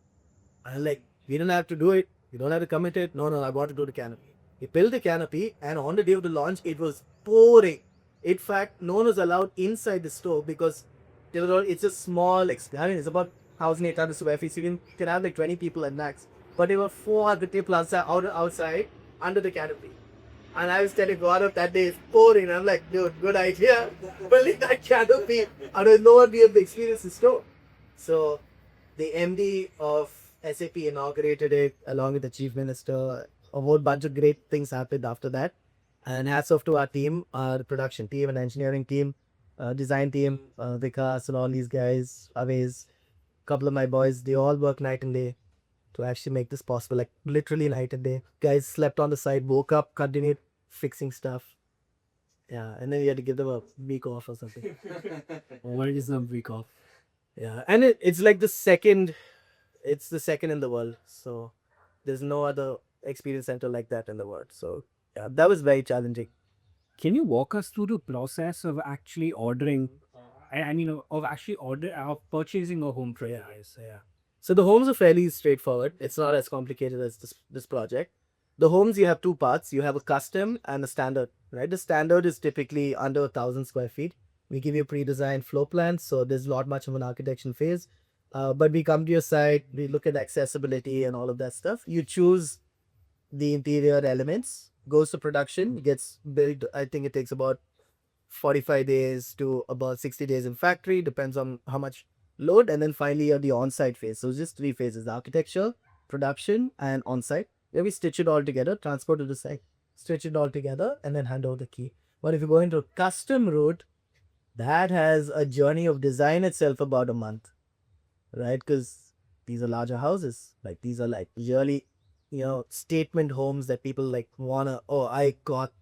And I'm like, we don't have to do it. You don't have to commit it. No, I want to do the canopy. We built the canopy, and on the day of the launch, it was pouring. In fact, no one was allowed inside the store, because it's a small, it's about 1,800 square feet. So you can have like 20 people at max. But there were 400 people outside under the canopy. And I was telling Gaurav that day it's pouring. I'm like, dude, good idea. Building that canopy. Otherwise, no one will be able to experience the store. So the MD of SAP inaugurated it along with the chief minister. A whole bunch of great things happened after that. And hats off to our team, our production team and engineering team, design team, Vikas and all these guys, Aves, couple of my boys, they all work night and day to actually make this possible, like literally night and day. Guys slept on the side, woke up, continued fixing stuff. Yeah, and then you had to give them a week off or something. Where is the week off? Yeah, and it's like the second in the world. So there's no other experience center like that in the world. So yeah, that was very challenging. Can you walk us through the process of actually ordering of purchasing a home franchise? Yeah. So the homes are fairly straightforward. It's not as complicated as this project. the homes, you have two parts. You have a custom and a standard, right? The standard is typically under 1,000 square feet. We give you pre-designed floor plans, so there's not much of an architecture phase. But we come to your site, we look at accessibility and all of that stuff. You choose the interior elements, goes to production, gets built. I think it takes about 45 days to about 60 days in factory, depends on how much load. And then finally, you have the on-site phase. So it's just three phases: architecture, production, and on-site. Where we stitch it all together, transport to the site, stitch it all together, and then hand over the key. But if you go into a custom route, that has a journey of design itself about a month, right? Because these are larger houses. Like these are like really, statement homes that people like wanna, oh, I got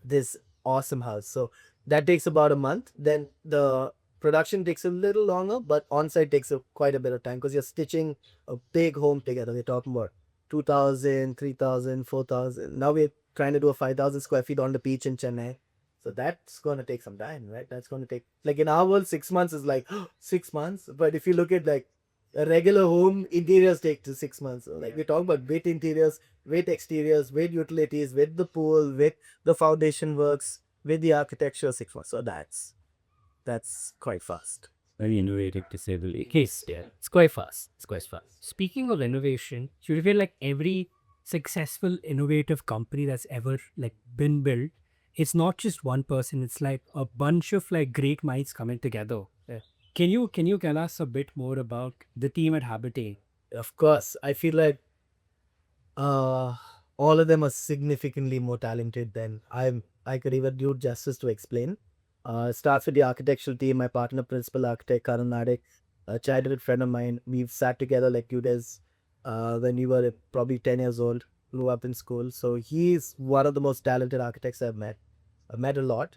this awesome house. So that takes about a month. Then the production takes a little longer, but on-site takes quite a bit of time because you're stitching a big home together. We're talking about 2,000, 3,000, 4,000. Now we're trying to do a 5,000 square feet on the beach in Chennai. So that's going to take some time, right? That's going to take, like in our world, 6 months is like 6 months. But if you look at like a regular home, interiors take to 6 months. So, like we're talking about with interiors, with exteriors, with utilities, with the pool, with the foundation works, with the architecture, 6 months. So that's quite fast. Very innovative to say the least. Yeah, it's quite fast. It's quite fast. Speaking of innovation, do you feel like every successful innovative company that's ever like been built, it's not just one person. It's like a bunch of like great minds coming together. Yeah. Can you tell us a bit more about the team at Habitainer? Of course, I feel like all of them are significantly more talented than I could even do justice to explain. It starts with the architectural team. My partner, principal architect Kunnath, a childhood friend of mine. We've sat together like you guys when we were probably 10 years old, grew up in school. So he's one of the most talented architects I've met. I've met a lot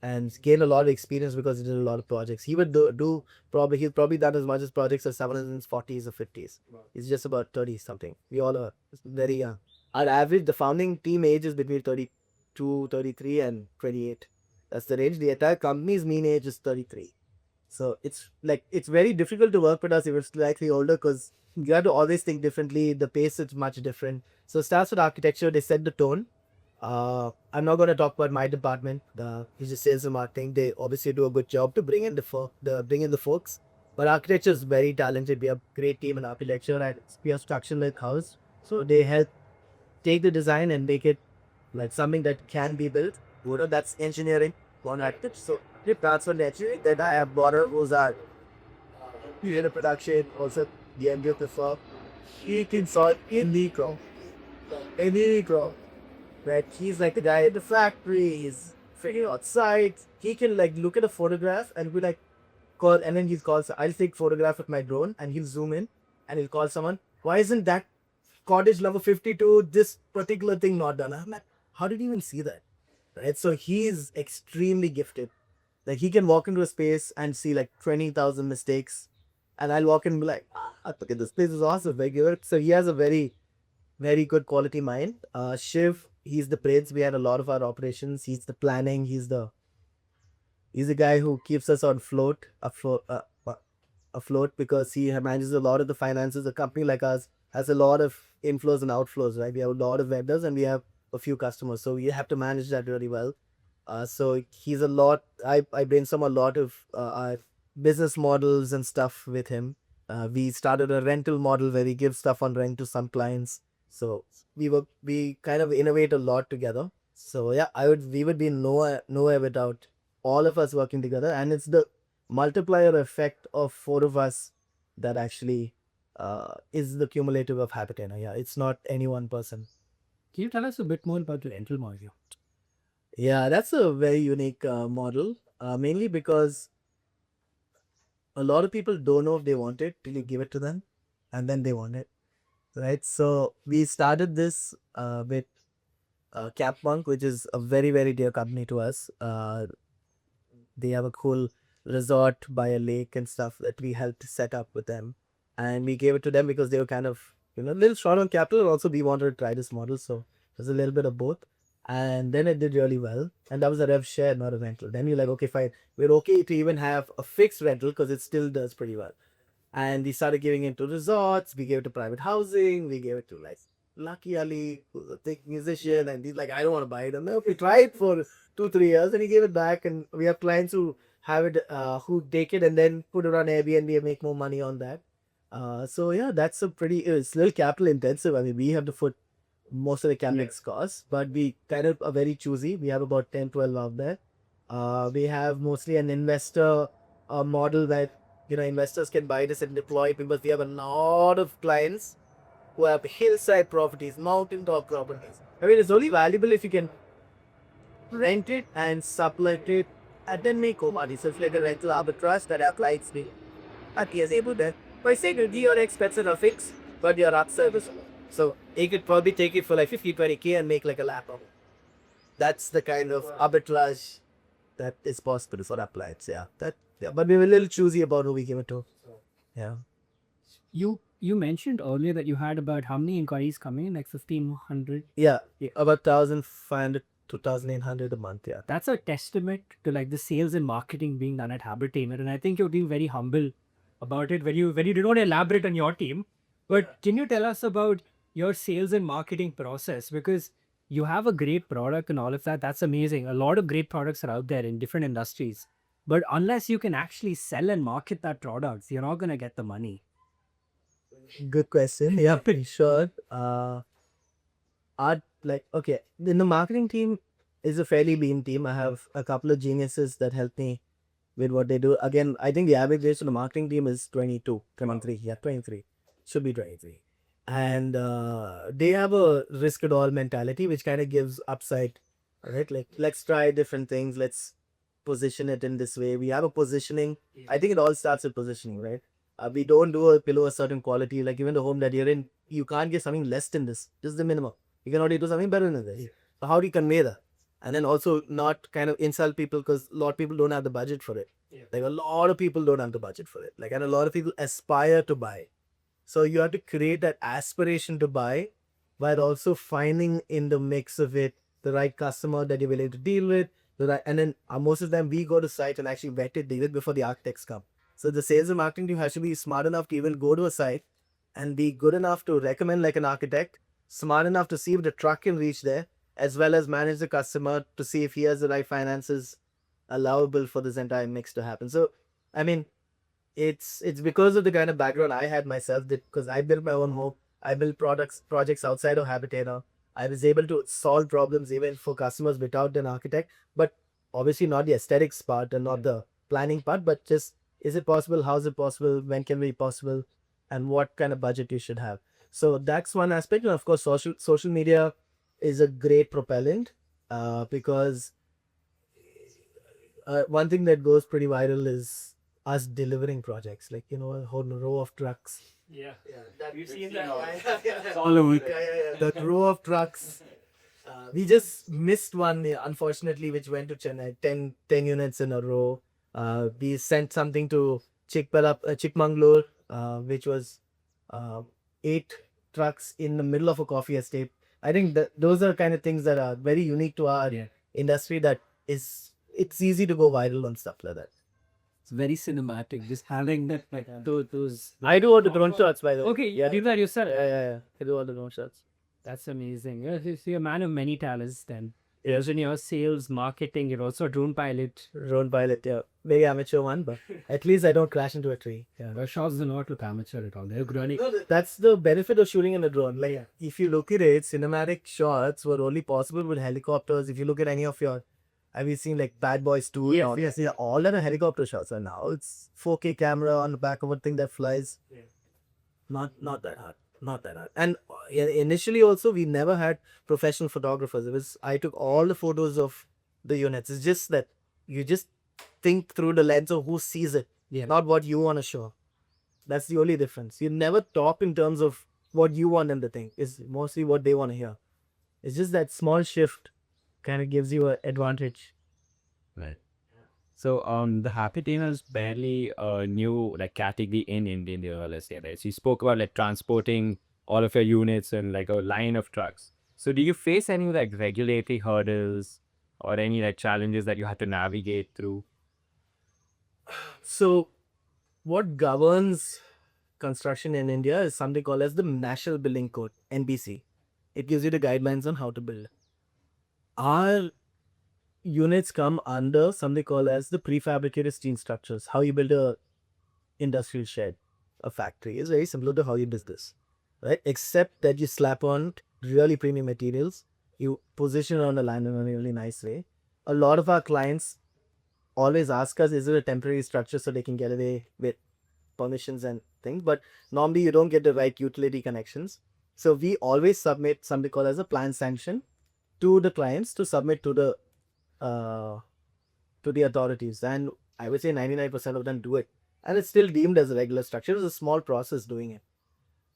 and gained a lot of experience because he did a lot of projects. He would he's probably done as much as projects as someone in his 40s or 50s. He's just about 30 something. We all are very young. Our average, the founding team age is between 32, 33 and 28. That's the range. The entire company's mean age is 33. So it's very difficult to work with us if you're slightly older because you have to always think differently. The pace is much different. So it starts with architecture. They set the tone. I'm not going to talk about my department. It's just sales and marketing. They obviously do a good job to bring in the folks. But architecture is very talented. We have a great team in architecture and we have structure-like house. So they help take the design and make it like something that can be built. That's engineering, one architect. So they transfer the engineering. Then I have border who's our creative production, also the MD of the firm. He can solve any problem. Right? He's like the guy at the factories, figuring out sites. He can like look at a photograph and be like, call, and then he'll call. I'll take photograph with my drone and he'll zoom in and he'll call someone. Why isn't that cottage number 52, this particular thing not done? I'm like, how did you even see that? Right? So he's extremely gifted. Like he can walk into a space and see like 20,000 mistakes. And I'll walk in and be like, look at this place is awesome. Like, so he has a very, very good quality mind. Shiv, he's the brains behind a lot of our operations. He's the planning. He's the guy who keeps us on afloat because he manages a lot of the finances. A company like us has a lot of inflows and outflows, right? We have a lot of vendors and we have a few customers, so we have to manage that really well. So he's a lot. I brainstorm a lot of our business models and stuff with him. We started a rental model where we give stuff on rent to some clients. So we kind of innovate a lot together. So yeah, we would be nowhere without all of us working together, and it's the multiplier effect of four of us that actually is the cumulative of Habitainer. Yeah, it's not any one person. Can you tell us a bit more about the rental model? Yeah, that's a very unique model, mainly because a lot of people don't know if they want it till you give it to them, and then they want it, right? So we started this with Backbnch, which is a very, very dear company to us. They have a cool resort by a lake and stuff that we helped set up with them. And we gave it to them because they were kind of, a little short on capital. And also, we wanted to try this model. So there's a little bit of both. And then it did really well. And that was a rev share, not a rental. Then you're like, okay, fine. We're okay to even have a fixed rental because it still does pretty well. And we started giving it to resorts. We gave it to private housing. We gave it to like Lucky Ali, who's a big musician, and he's like, I don't want to buy it. And then we tried for 2-3 years, and he gave it back. And we have clients who have it, who take it and then put it on Airbnb and make more money on that. So yeah, that's a pretty. It's a little capital intensive. I mean, we have to foot most of the capex costs, but we kind of are very choosy. We have about 10, 12 out there. We have mostly an investor model that investors can buy this and deploy it, because we have a lot of clients who have hillside properties, mountaintop properties. I mean, it's only valuable if you can rent it and sublet it and then make more money. So it's like a rental arbitrage that our clients need. And he is able to, by saying that your expenses are fixed, but your upside is. So he could probably take it for like 50, 20K and make like a lap of it. That's the kind of arbitrage that is possible for our clients. Yeah. But we were a little choosy about who we give it to. Yeah. You mentioned earlier that you had about how many inquiries coming in, like 1,500. Yeah. About 1,500 to 1,800 a month. Yeah. That's a testament to like the sales and marketing being done at Habitainer, and I think you're being very humble about it when you did not elaborate on your team. But can you tell us about your sales and marketing process? Because you have a great product and all of that. That's amazing. A lot of great products are out there in different industries. But unless you can actually sell and market that product, you're not going to get the money. Good question. Yeah, pretty sure. Okay, in the marketing team is a fairly lean team. I have a couple of geniuses that help me with what they do. Again, I think the average age of the marketing team is 22, 23. Yeah, 23. Should be 23. And they have a risk it all mentality, which kind of gives upside, right? Like, let's try different things. Let's position it in this way. We have a positioning. I think it all starts with positioning, right? We don't do it below a certain quality. Like even the home that you're in, you can't get something less than this. Just the minimum. You can already do something better than this. So how do you convey that? And then also not kind of insult people, because a lot of people don't have the budget for it. Like a lot of people don't have the budget for it. Like, and a lot of people aspire to buy. So you have to create that aspiration to buy, while also finding in the mix of it the right customer that you're willing to deal with. And then most of the time we go to site and actually vet it, deal it before the architects come. So the sales and marketing team has to be smart enough to even go to a site and be good enough to recommend like an architect, smart enough to see if the truck can reach there, as well as manage the customer to see if he has the right finances allowable for this entire mix to happen. So, I mean, it's because of the kind of background I had myself, that because I built my own home, I built projects outside of Habitainer. I was able to solve problems even for customers without an architect, but obviously not the aesthetics part and not the planning part, but just, is it possible? How is it possible? When can it be possible? And what kind of budget you should have? So that's one aspect. And of course, social media is a great propellant, because one thing that goes pretty viral is us delivering projects. Like, a whole row of trucks. Yeah. We've seen that. It's all over. That row of trucks. We just missed one, unfortunately, which went to Chennai. 10 units in a row. We sent something to Chikmagalur, which was 8 trucks in the middle of a coffee estate. I think that those are kind of things that are very unique to our industry. That it's easy to go viral on stuff like that. It's very cinematic. Just having that like those. I do all the drone shots, by the way. Okay, you did that yourself. Yeah. I do all the drone shots. That's amazing. You're a man of many talents then. Yes. In your sales, marketing, you're also a drone pilot. Drone pilot, yeah. Very amateur one, but at least I don't crash into a tree. Yeah, the shots do not look amateur at all. They're running. No, that's the benefit of shooting in a drone. Like, if you look at it, cinematic shots were only possible with helicopters. If you look at any of your, have you seen like Bad Boys 2? Yes. All that are helicopter shots. And now it's 4K camera on the back of a thing that flies. Yeah. Not that hard. Not that hard. And initially also, we never had professional photographers. I took all the photos of the units. It's just that you just think through the lens of who sees it, not what you want to show. That's the only difference. You never talk in terms of what you want them to think. It's mostly what they want to hear. It's just that small shift kind of gives you an advantage. Right. So the Habitainer is barely a new like category in India, let's say, right? So you spoke about like transporting all of your units and like a line of trucks. So do you face any like regulatory hurdles or any like challenges that you had to navigate through? So what governs construction in India is something called as the National Building Code, NBC. It gives you the guidelines on how to build. Our units come under something called as the prefabricated steel structures. How you build a industrial shed, a factory is very similar to how you build this, right? Except that you slap on really premium materials, you position it on the line in a really nice way. A lot of our clients always ask us, is it a temporary structure so they can get away with permissions and things? But normally you don't get the right utility connections. So we always submit something called as a plan sanction to the clients to submit to the authorities, and I would say 99% of them do it, and it's still deemed as a regular structure. It's a small process doing it.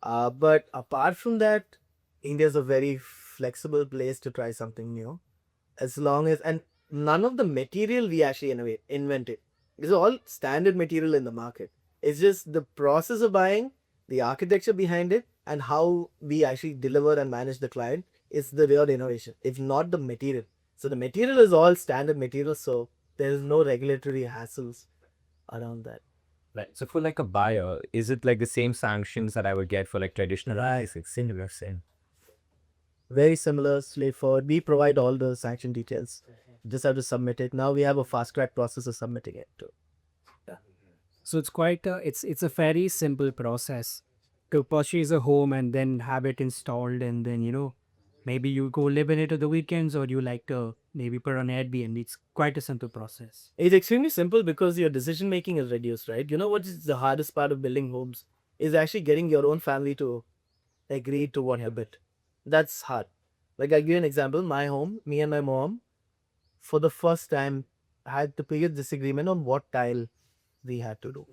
But apart from that, India is a very flexible place to try something new, as long as, and none of the material we actually invented. It's all standard material in the market. It's just the process of buying, the architecture behind it, and how we actually deliver and manage the client is the real innovation, if not the material. So the material is all standard material, so there is no regulatory hassles around that. Right. So for like a buyer, is it like the same sanctions that I would get for like traditional? Right. It's similar, same. Very similar, straightforward. We provide all the sanction details. Just have to submit it. Now we have a fast track process of submitting it too. So it's quite it's a very simple process to purchase a home and then have it installed, and then maybe you go live in it on the weekends, or you like to maybe put on Airbnb. It's quite a simple process. It's extremely simple because your decision making is reduced, right? You know what is the hardest part of building homes is actually getting your own family to agree to what you build. That's hard. Like I'll give you an example. My home, me and my mom, for the first time, had the biggest disagreement on what tile we had to do.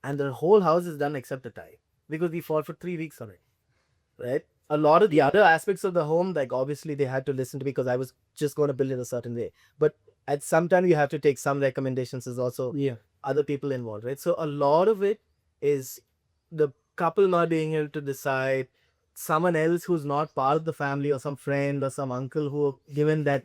And the whole house is done except the tile because we fought for 3 weeks on it, right? A lot of the other aspects of the home, like obviously they had to listen to me because I was just going to build it a certain way. But at some time you have to take some recommendations. There's also other people involved, right? So a lot of it is the couple not being able to decide, someone else who's not part of the family or some friend or some uncle who given that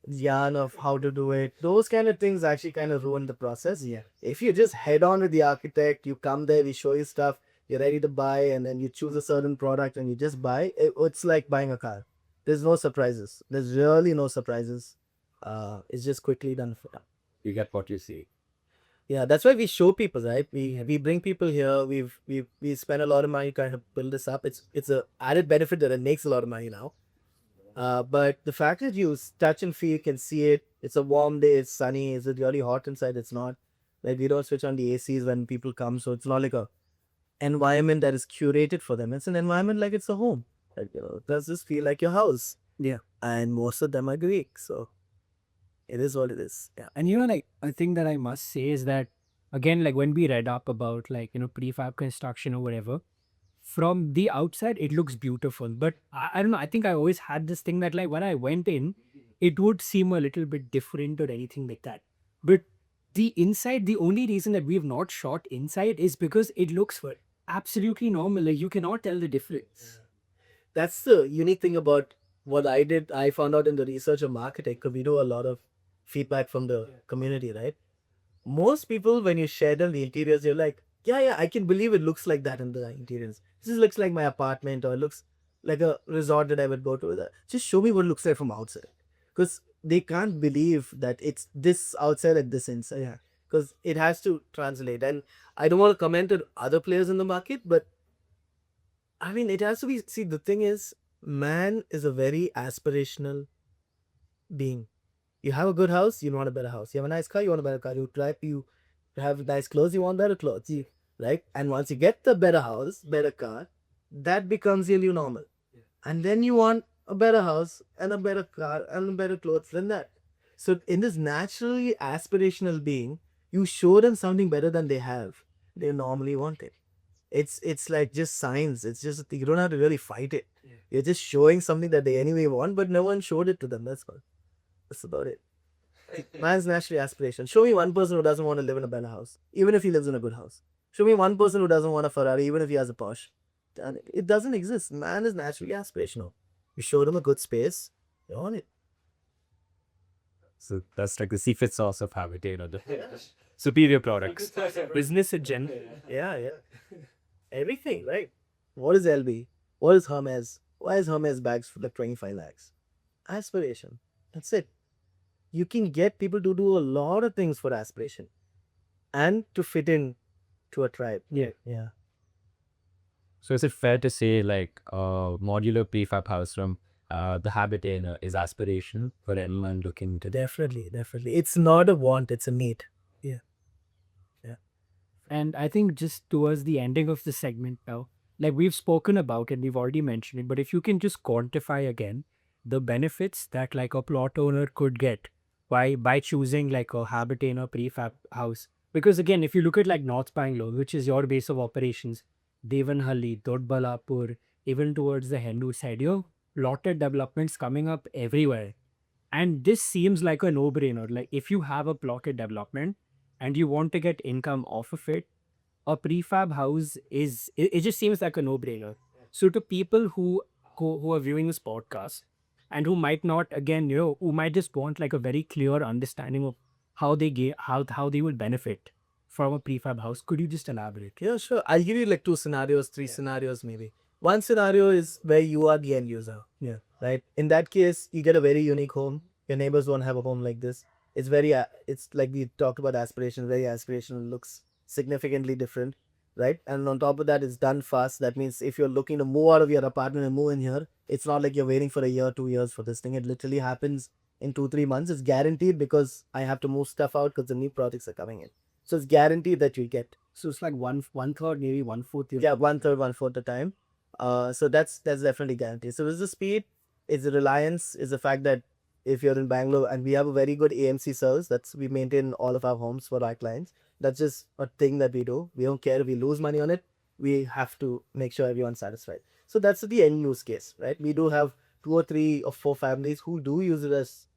yarn of how to do it. Those kind of things actually kind of ruin the process. Yeah. If you just head on with the architect, you come there, we show you stuff, you're ready to buy, and then you choose a certain product and you just buy, it's like buying a car. There's no surprises. There's really no surprises. It's just quickly done. You get what you see. Yeah, that's why we show people, right? We bring people here. We spend a lot of money trying to build this up. It's a added benefit that it makes a lot of money now. But the fact that you touch and feel, you can see it. It's a warm day. It's sunny. Is it really hot inside? It's not. Like we don't switch on the ACs when people come, so it's not like a environment that is curated for them. It's an environment like it's a home. Like, does this feel like your house? Yeah. And most of them are Greek, so it is what it is. Yeah. And like a thing that I must say is that, again, like when we read up about like prefab construction or whatever, from the outside it looks beautiful, but I don't know, I think I always had this thing that like when I went in, it would seem a little bit different or anything like that. But the inside, the only reason that we've not shot inside is because it looks absolutely normal. Like you cannot tell the difference. That's the unique thing about what I did. I found out in the research of marketing, because we do a lot of feedback from the community, right? Most people, when you share them the interiors, you're like, yeah, I can believe it looks like that in the interiors. This looks like my apartment, or it looks like a resort that I would go to. Just show me what it looks like from outside. Because they can't believe that it's this outside and this inside. Yeah. Because it has to translate. And I don't want to comment on other players in the market, but I mean, it has to be. See, the thing is, man is a very aspirational being. You have a good house, you want a better house. You have a nice car, you want a better car. You drive, you have nice clothes, you want better clothes. Right? And once you get the better house, better car, that becomes your new normal. And then you want a better house and a better car and better clothes than that. So in this naturally aspirational being, you show them something better than they have. They normally want it. It's like just science. It's just, you don't have to really fight it. You're just showing something that they anyway want, but no one showed it to them. That's all. That's about it. Man's naturally aspiration. Show me one person who doesn't want to live in a better house, even if he lives in a good house. Show me one person who doesn't want a Ferrari, even if he has a Porsche. And it doesn't exist. Man is naturally aspirational. You show them a good space, they want it. So that's like the secret sauce of Habitainer, the superior products. Business in general. Yeah. Everything, right? What is LB? What is Hermes? Why is Hermes bags for like 25 lakhs? Aspiration. That's it. You can get people to do a lot of things for aspiration and to fit in to a tribe. Yeah. Yeah. So is it fair to say like a modular prefab house from the Habitainer is aspirational for anyone looking to Definitely, definitely. It's not a want, it's a need. Yeah. Yeah. And I think just towards the ending of the segment now, like we've spoken about and we've already mentioned it, but if you can just quantify again the benefits that like a plot owner could get by choosing like a Habitainer prefab house. Because again, if you look at like North Bangalore, which is your base of operations, Devanhalli, Dodbalapur, even towards the Hendu side, you have plotted developments coming up everywhere. And this seems like a no-brainer. Like if you have a plotted development and you want to get income off of it, a prefab house is it just seems like a no-brainer. So to people who are viewing this podcast and who might not again, who might just want like a very clear understanding of how they how they will benefit from a prefab house, could you just elaborate? Yeah, sure. I'll give you like two scenarios, three scenarios maybe. One scenario is where you are the end user. Yeah. Right. In that case, you get a very unique home. Your neighbors won't have a home like this. It's very, it's like we talked about aspiration, very aspirational, looks significantly different. Right. And on top of that, it's done fast. That means if you're looking to move out of your apartment and move in here, it's not like you're waiting for a year, 2 years for this thing. It literally happens in 2, 3 months. It's guaranteed because I have to move stuff out because the new projects are coming in. So it's guaranteed that you get. So it's like one third, maybe 1/4. Yeah, 1/3, 1/4 the time. So that's definitely guaranteed. So it's the speed, it's the reliance, is the fact that if you're in Bangalore and we have a very good AMC service, that's we maintain all of our homes for our clients. That's just a thing that we do. We don't care if we lose money on it. We have to make sure everyone's satisfied. So that's the end use case, right? We do have 2 or 3 or 4 families who do use it as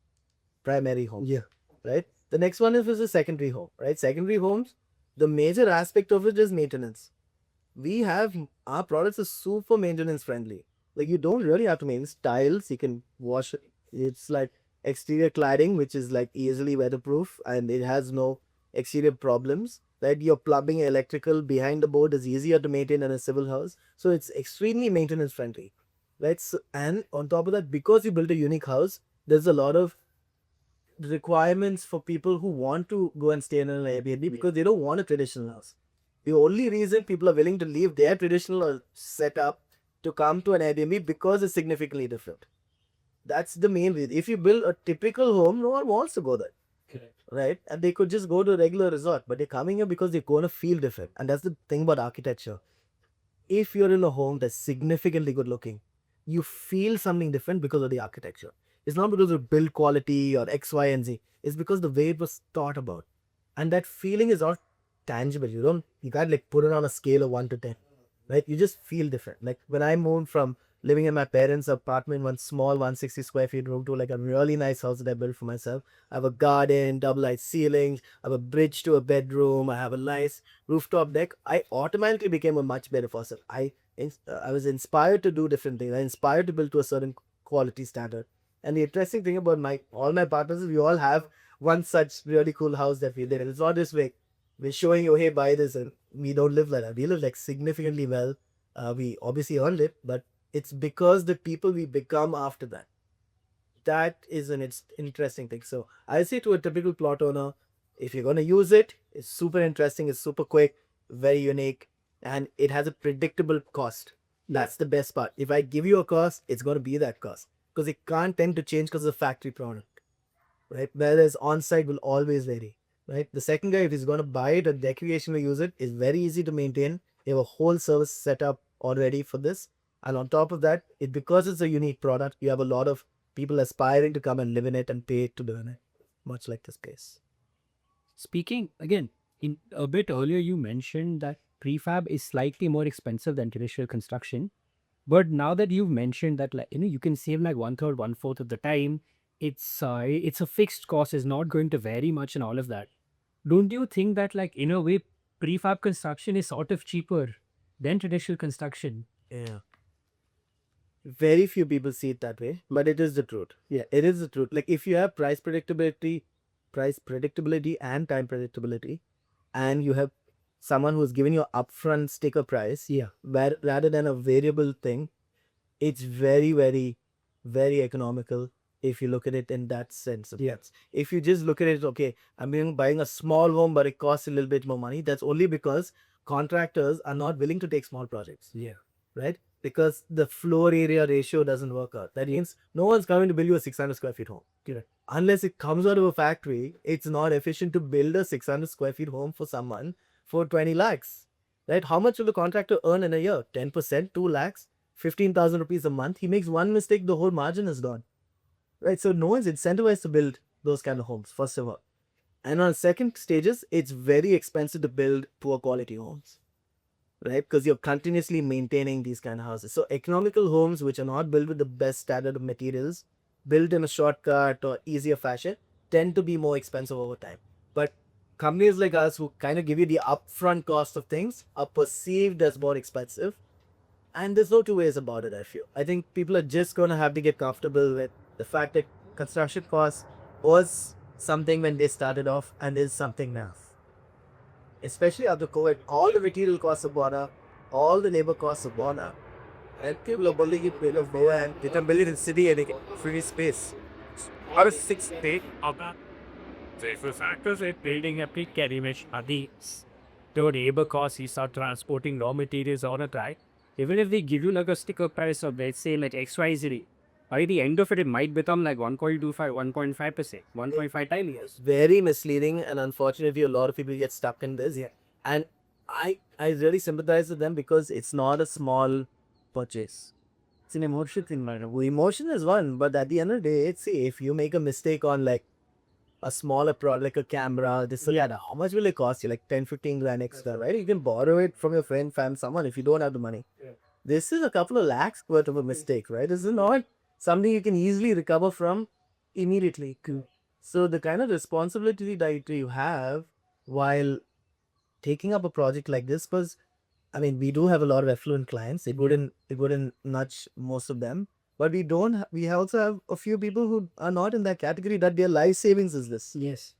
primary home. Yeah. Right. The next one is a secondary home, right? Secondary homes, the major aspect of it is maintenance. We have our products are super maintenance friendly. Like you don't really have to maintenance tiles. You can wash it. It's like exterior cladding, which is like easily weatherproof and it has no exterior problems. Right, your plumbing, electrical behind the board is easier to maintain than a civil house. So it's extremely maintenance friendly. Right, so, and on top of that, because you built a unique house, there's a lot of requirements for people who want to go and stay in an Airbnb because they don't want a traditional house. The only reason people are willing to leave their traditional setup to come to an Airbnb because it's significantly different. That's the main reason. If you build a typical home, no one wants to go there. Correct. Right? And they could just go to a regular resort, but they're coming here because they're going to feel different. And that's the thing about architecture. If you're in a home that's significantly good looking, you feel something different because of the architecture. It's not because of build quality or X, Y, and Z. It's because the way it was thought about. And that feeling is not tangible. You can't like put it on a scale of 1 to 10. Right? You just feel different. Like when I moved from living in my parents' apartment, one small 160 square feet room, to like a really nice house that I built for myself. I have a garden, double height ceilings, I have a bridge to a bedroom, I have a nice rooftop deck. I automatically became a much better person. I was inspired to do different things. I inspired to build to a certain quality standard. And the interesting thing about all my partners is we all have one such really cool house that we live in. It's not this way. We're showing you, hey, buy this, and we don't live like that. We live like significantly well. We obviously earned it, but it's because the people we become after that. That is an interesting thing. So I say to a typical plot owner, if you're going to use it, it's super interesting, it's super quick, very unique, and it has a predictable cost. That's the best part. If I give you a cost, it's going to be that cost because it can't tend to change because of the factory product. Right? Whereas on-site will always vary. Right? The second guy, if he's going to buy it and recreationally use it, is very easy to maintain. They have a whole service set up already for this. And on top of that, because it's a unique product, you have a lot of people aspiring to come and live in it and pay to live in it, much like the space. Speaking again, in a bit earlier, you mentioned that prefab is slightly more expensive than traditional construction. But now that you've mentioned that, like you can save like 1/3, 1/4 of the time, it's a fixed cost, is not going to vary much and all of that. Don't you think that, like in a way, prefab construction is sort of cheaper than traditional construction? Yeah. Very few people see it that way, but it is the truth. Yeah, it is the truth. Like if you have price predictability and time predictability, and you have someone who's giving you upfront sticker price, Yeah. rather than a variable thing, it's very, very, very economical if you look at it in that sense. Yes. If you just look at it, okay, buying a small home, but it costs a little bit more money. That's only because contractors are not willing to take small projects. Yeah. Right? Because the floor area ratio doesn't work out. That means no one's coming to build you a 600 square feet home. Correct. Unless it comes out of a factory, it's not efficient to build a 600 square feet home for someone for 20 lakhs. Right? How much will the contractor earn in a year? 10%, 2 lakhs, 15,000 rupees a month. He makes one mistake, the whole margin is gone. Right? So no one's incentivized to build those kind of homes, first of all. And on second stages, it's very expensive to build poor quality homes. Right? Because you're continuously maintaining these kind of houses. So economical homes which are not built with the best standard of materials, built in a shortcut or easier fashion, tend to be more expensive over time. But companies like us who kind of give you the upfront cost of things are perceived as more expensive. And there's no two ways about it, I feel. I think people are just going to have to get comfortable with the fact that construction cost was something when they started off and is something now. Especially after COVID, all the material costs have gone up, all the labor costs have gone up. And people are building it with a lower and they can build it in city and free space. Or a 6 day of that. So if the factors are building a big carriage are these. The labor costs, you start transporting raw materials on a time. Even if they give you like a sticker price of let's say like XYZ, by the end of it, it might become like 1.25, 1.5%, 1.5 times years. Very misleading, and unfortunately a lot of people get stuck in this. Yeah. And I really sympathize with them because it's not a small purchase. It's an emotion thing, man. Emotion is one, but at the end of the day, see, if you make a mistake on like a smaller product like a camera, this yeah, how much will it cost you? Like 10-15 grand extra, right? You can borrow it from your friend, fam, someone if you don't have the money. Yeah. This is a couple of lakhs worth of a mistake, right? This is not something you can easily recover from immediately. So the kind of responsibility that you have while taking up a project like this, because I mean we do have a lot of affluent clients. It wouldn't nudge most of them, but we don't. We also have a few people who are not in that category that their life savings is this. Yes.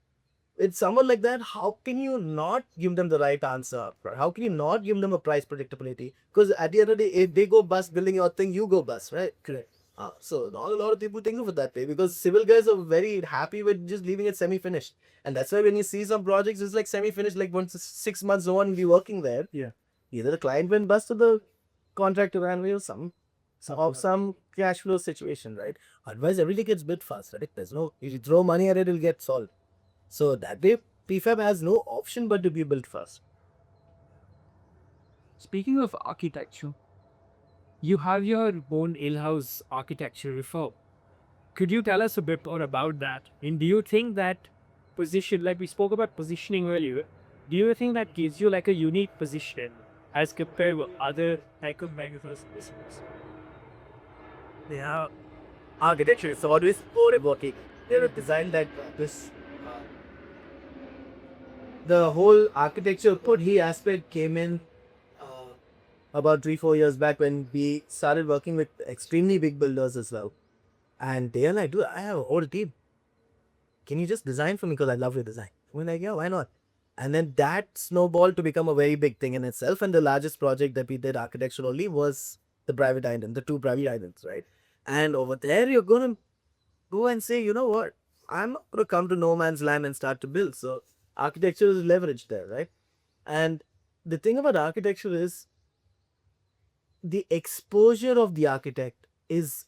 With someone like that, how can you not give them the right answer? How can you not give them a price predictability? Because at the end of the day, if they go bust building your thing, you go bust, right? Correct. So not a lot of people think of it that way because civil guys are very happy with just leaving it semi-finished. And that's why when you see some projects, it's like semi-finished, like once 6 months no one will be working there. Yeah. Either the client went bust or the contractor ran away or some cash flow situation, right? Otherwise, everything gets bid fast, right? There's no, if you throw money at it, it'll get solved. So that way, PFAB has no option but to be built fast. Speaking of architecture, you have your own in-house architecture firm. Could you tell us a bit more about that? And do you think that position, like we spoke about positioning earlier, do you think that gives you like a unique position as compared with other type of manufacturers? Yeah, architecture is always more working. They're designed that this. The whole architecture he aspect came in about 3-4 years back when we started working with extremely big builders as well. And they are like, dude, I have a whole team. Can you just design for me? Because I love your design. We're like, yeah, why not? And then that snowballed to become a very big thing in itself. And the largest project that we did architecturally was the private island, the 2 private islands, right? And over there, you're going to go and say, you know what? I'm not going to come to no man's land and start to build. So architecture is leveraged there, right? And the thing about architecture is the exposure of the architect is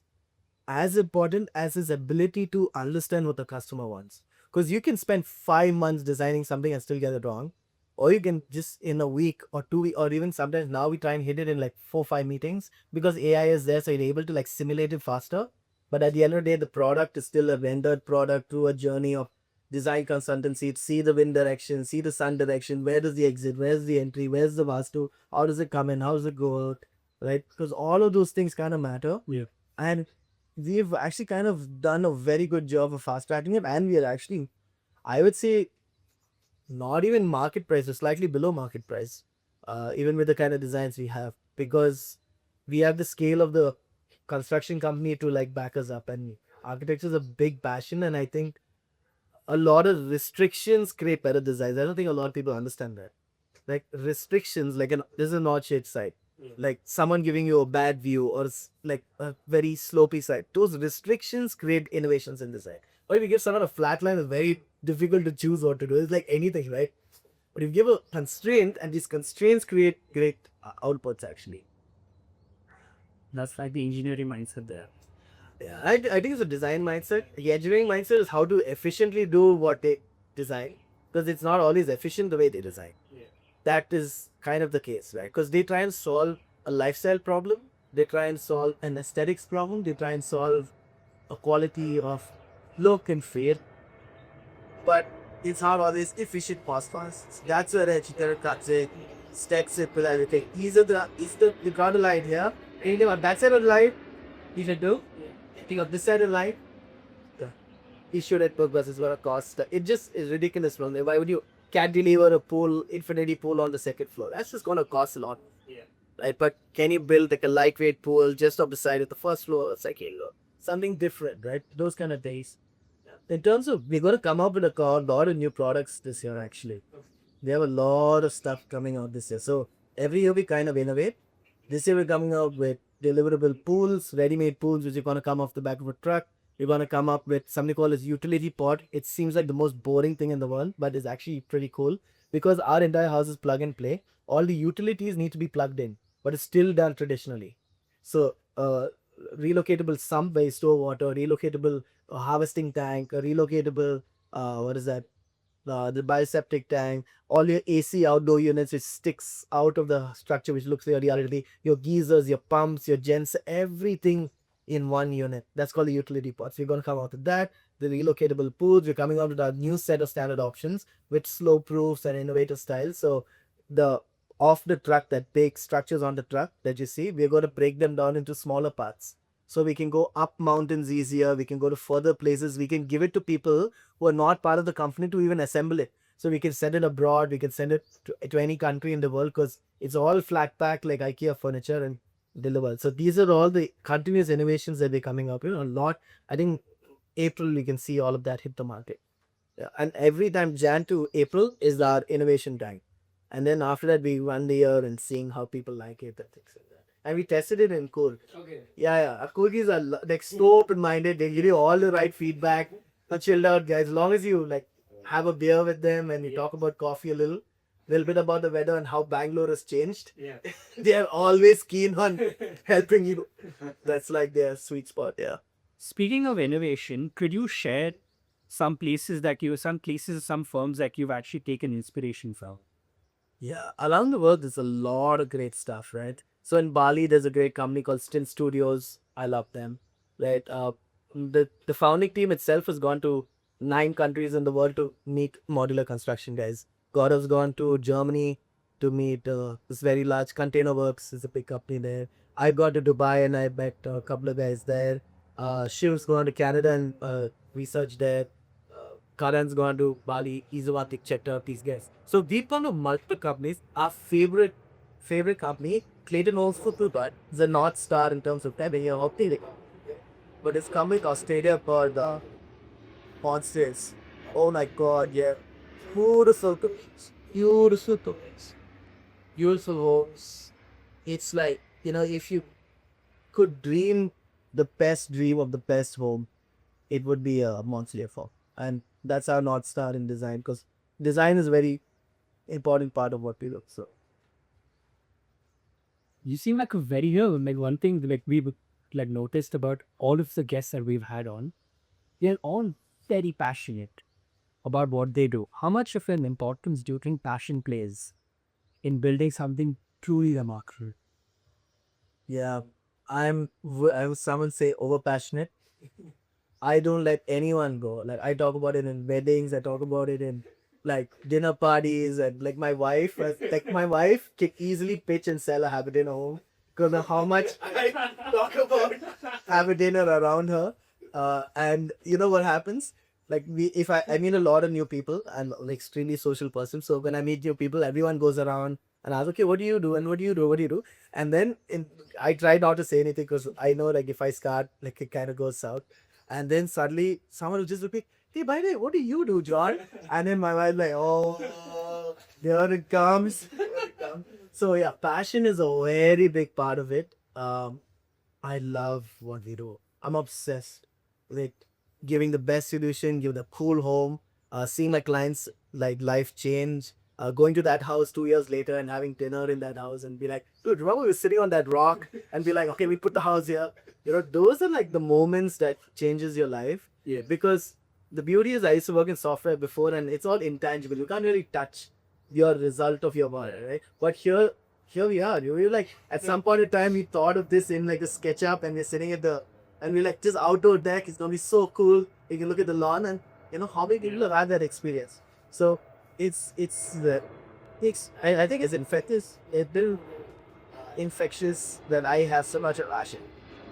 as important as his ability to understand what the customer wants. Because you can spend 5 months designing something and still get it wrong. Or you can just in a week or 2 weeks, or even sometimes now we try and hit it in like 4-5 meetings because AI is there, so you're able to like simulate it faster. But at the end of the day, the product is still a rendered product through a journey of design consultancy, see the wind direction, see the sun direction, where does the exit, where's the entry, where's the vastu, how does it come in, how does it go out, right? Because all of those things kind of matter. Yeah. And we've actually kind of done a very good job of fast tracking it, and we are actually, I would say, not even market price, or slightly below market price, even with the kind of designs we have, because we have the scale of the construction company to like back us up, and architecture is a big passion, and I think a lot of restrictions create better designs. I don't think a lot of people understand that. Like restrictions, like there's a north shade side. like someone giving you a bad view or like a very slopey side. Those restrictions create innovations in design. Or if you give someone a flat line, it's very difficult to choose what to do. It's like anything, right? But if you give a constraint, and these constraints create great outputs actually. That's like the engineering mindset there. Yeah, I think it's a design mindset. The engineering mindset is how to efficiently do what they design, because it's not always efficient the way they design. That is kind of the case, right? Because they try and solve a lifestyle problem, they try and solve an aesthetics problem, they try and solve a quality of look and feel, but it's not always efficient cost fast. That's where engineer cuts in, stacks it with everything. You got a line here, anything on that side of the line, you should do. Anything on this side of the line, issue network bus is going to cost. It just is ridiculous from there. Why would you cantilever a pool, infinity pool on the second floor? That's just going to cost a lot. Right? But can you build like a lightweight pool just off the side of the first floor or second floor? Something different, right? Those kind of days. In terms of, we're going to come up with a lot of new products this year actually. We have a lot of stuff coming out this year. So every year we kind of innovate. This year we're coming out with deliverable pools, ready-made pools, which are going to come off the back of a truck. We're going to come up with something called as utility pod. It seems like the most boring thing in the world, but it's actually pretty cool because our entire house is plug and play. All the utilities need to be plugged in, but it's still done traditionally. So, relocatable sump where you store water, relocatable harvesting tank, a relocatable, what is that? The bioseptic tank, all your AC outdoor units which sticks out of the structure, which looks like reality, your geysers, your pumps, your gens, everything in one unit. That's called the utility pods. We're going to come out with that. The relocatable pools, we're coming out with our new set of standard options with slope proofs and innovative styles. So the off the truck, that big structures on the truck that you see, we're going to break them down into smaller parts. So we can go up mountains easier, we can go to further places, we can give it to people who are not part of the company to even assemble it. So we can send it abroad, we can send it to any country in the world because it's all flat pack like IKEA furniture and deliver. So these are all the continuous innovations that we're coming up with. A lot. I think April we can see all of that hit the market. Yeah. And every time Jan to April is our innovation time. And then after that we run the year and seeing how people like it and things like that. And we tested it in Cool. Okay. Yeah. Our cookies are like so open-minded. They give you all the right feedback. Chilled out guys. As long as you like have a beer with them and you talk about coffee a little bit about the weather and how Bangalore has changed. Yeah. They are always keen on helping you. That's like their sweet spot. Yeah. Speaking of innovation, could you share some places, some firms that you've actually taken inspiration from? Yeah, around the world, there's a lot of great stuff, right? So in Bali, there's a great company called Stint Studios. I love them, right? The founding team itself has gone to 9 countries in the world to meet modular construction guys. Gaurav's gone to Germany to meet this very large Container Works is a big company there. I got to Dubai and I met a couple of guys there. Shiv's gone to Canada and research there. Karan's gone to Bali, Izuwatik checked out these guys. So we've gone to multiple companies. Our favorite company, Clayton Homes for Dubai, is a North Star in terms of revenue operating. But it's coming Australia for the monsters. Oh my god, yeah. Beautiful cookies. Beautiful cookies. Beautiful homes. It's like, if you could dream the best dream of the best home, it would be a Monster Farm. And that's our North Star in design because design is a very important part of what we do. So You seem like one thing like we've like noticed about all of the guests that we've had on, they're all very passionate about what they do. How much of an importance do you think passion plays in building something truly remarkable? yeah, I would someone say over passionate. I don't let anyone go. Like I talk about it in weddings, I talk about it in like dinner parties, and like my wife can easily pitch and sell a Habitainer home because of how much I talk about Habitainer around her. And you know what happens? Like I meet a lot of new people. I'm an extremely social person. So when I meet new people, everyone goes around and asks, okay, what do you do? And what do you do? What do you do? And then I try not to say anything because I know like if I start, like it kind of goes south. And then suddenly someone will just repeat, hey, by the way, what do you do, John? And then my wife like, oh, there it comes. So yeah, passion is a very big part of it. I love what we do. I'm obsessed with giving the best solution, give the cool home, seeing my clients like life change, going to that house 2 years later and having dinner in that house and be like, dude, remember we were sitting on that rock and be like, okay, we put the house here. You know, those are like the moments that changes your life. Yeah. Because the beauty is I used to work in software before and it's all intangible. You can't really touch your result of your work, right? But here we are. You're like at some point in time we thought of this in like a SketchUp and we're sitting at the and we're like this outdoor deck is gonna be so cool. You can look at the lawn and you know how many people have had that experience. So I think it's infectious. It's been infectious that I have so much passion.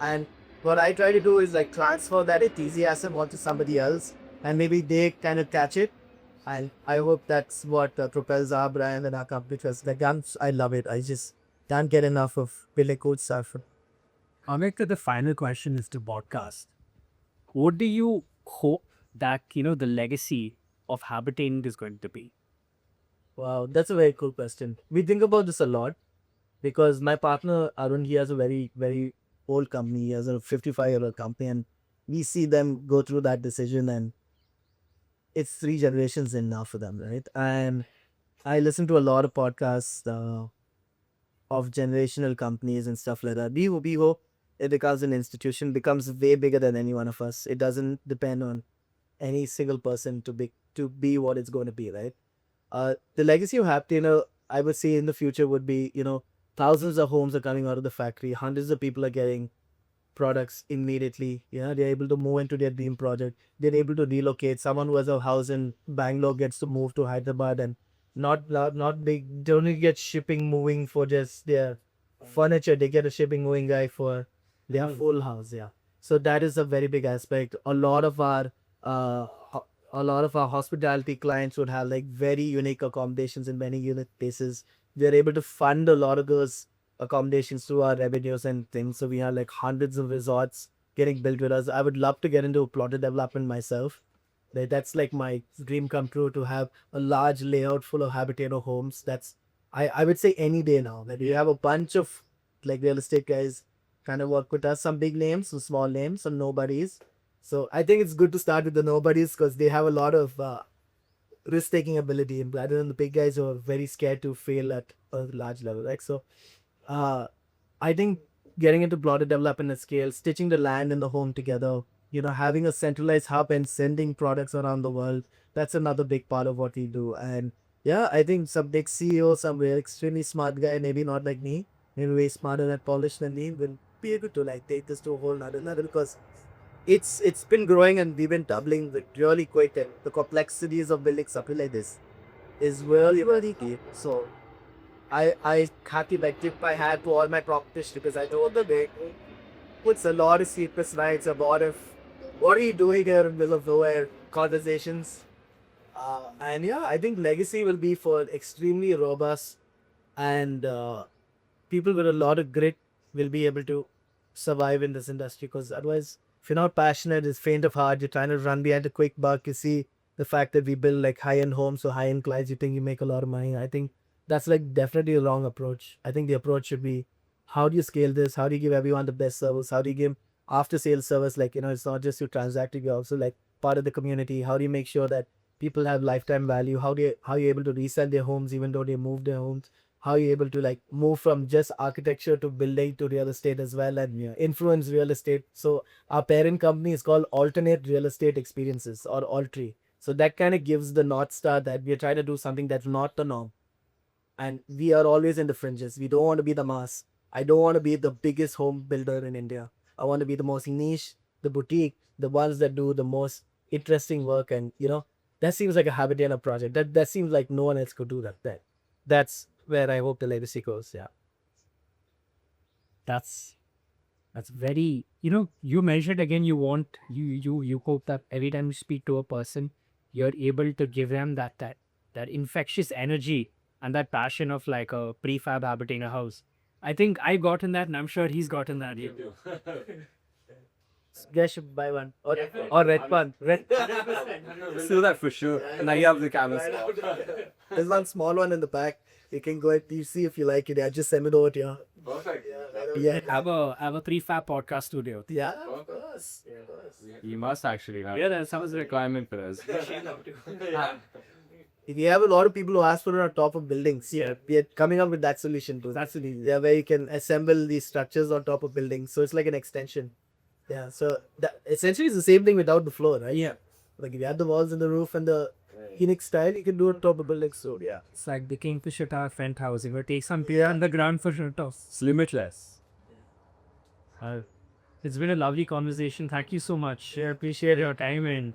And what I try to do is like transfer that enthusiasm onto somebody else and maybe they kind of catch it. And I hope that's what propels our brand and our company. Because like I love it. I just can't get enough of building cool stuff. Amit, the final question is to podcast. What do you hope that, the legacy of Habitainer is going to be? Wow, that's a very cool question. We think about this a lot because my partner Arun, he has a very, very old company. He has a 55-year-old company, and we see them go through that decision, and it's 3 generations in now for them, right? And I listen to a lot of podcasts of generational companies and stuff like that. We hope it becomes an institution, becomes way bigger than any one of us. It doesn't depend on any single person to be what it's going to be, right? The legacy of Habitainer, I would say in the future would be, thousands of homes are coming out of the factory, hundreds of people are getting products immediately. Yeah, they're able to move into their dream project. They're able to relocate. Someone who has a house in Bangalore gets to move to Hyderabad and not big. They only get shipping moving for just their furniture. They get a shipping moving guy for their full house. Yeah, so that is a very big aspect. A lot of our hospitality clients would have like very unique accommodations in many unit places. We are able to fund a lot of those accommodations through our revenues and things. So we have like hundreds of resorts getting built with us. I would love to get into plotted development myself. That's like my dream come true to have a large layout full of Habitainer homes. I would say any day now. That you have a bunch of like real estate guys kind of work with us, some big names, some small names, some nobodies. So I think it's good to start with the nobodies because they have a lot of risk-taking ability, and rather than the big guys who are very scared to fail at a large level, right? So I think getting into plotted development at scale, stitching the land and the home together, having a centralized hub and sending products around the world, that's another big part of what we do. And yeah, I think some big CEO, some very extremely smart guy, maybe not like me, maybe way smarter and polished than me, will be able to like take this to a whole nother level because it's been growing and we've been doubling it really quick, and the complexities of building something like this is really, really deep. So I had to like tip my hat to all my practitioners because I know the way puts a lot of sleepless nights about if what are you doing here in the middle of nowhere conversations. And yeah, I think legacy will be for extremely robust and people with a lot of grit will be able to survive in this industry because otherwise if you're not passionate, it's faint of heart, you're trying to run behind a quick buck, you see the fact that we build like high-end homes or high-end clients, you think you make a lot of money. I think that's like definitely a wrong approach. I think the approach should be how do you scale this? How do you give everyone the best service? How do you give after sales service? Like, it's not just you transacting, you're also like part of the community. How do you make sure that people have lifetime value? How are you able to resell their homes even though they move their homes? How are you able to like move from just architecture to building to real estate as well and influence real estate? So our parent company is called Alternate Real Estate Experiences or Altri. So that kind of gives the North Star that we are trying to do something that's not the norm. And we are always in the fringes. We don't want to be the mass. I don't want to be the biggest home builder in India. I want to be the most niche, the boutique, the ones that do the most interesting work. And, that seems like a Habitainer project. That seems like no one else could do that. That's where I hope the legacy goes. Yeah. That's very, you mentioned again, you hope that every time you speak to a person, you're able to give them that infectious energy and that passion of like a prefab Habitainer house. I think I've gotten that and I'm sure he's gotten that. Yeah. Guys should buy one or red one. Still that for sure. Now you have the cameras. There's one small one in the back. You can go and you see if you like it. Yeah, just send it over to you. Perfect. Yeah. Have a prefab podcast studio. Yeah, of course. Yeah, of course. You must actually have. Yeah, that sounds a requirement for us. If you have a lot of people who ask for it on top of buildings, we are coming up with that solution too. That's where you can assemble these structures on top of buildings. So it's like an extension. Yeah. So that essentially it's the same thing without the floor, right? Yeah. Like if you have the walls and the roof and the Phoenix style, you can do it on top of buildings. So yeah. It's like the Kingfisher Tower vent housing, or take some pier underground for shelter. It's limitless. It's been a lovely conversation. Thank you so much. I appreciate your time, and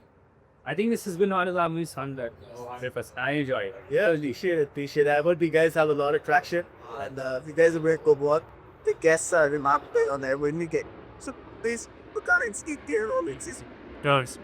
I think this has been one of our most fun. 100%. I enjoy it. Yeah, appreciate it. I hope you guys have a lot of traction. And if you guys are very good work, the guests are remarkable on there when we get. So please look out and see there all this. Cheers.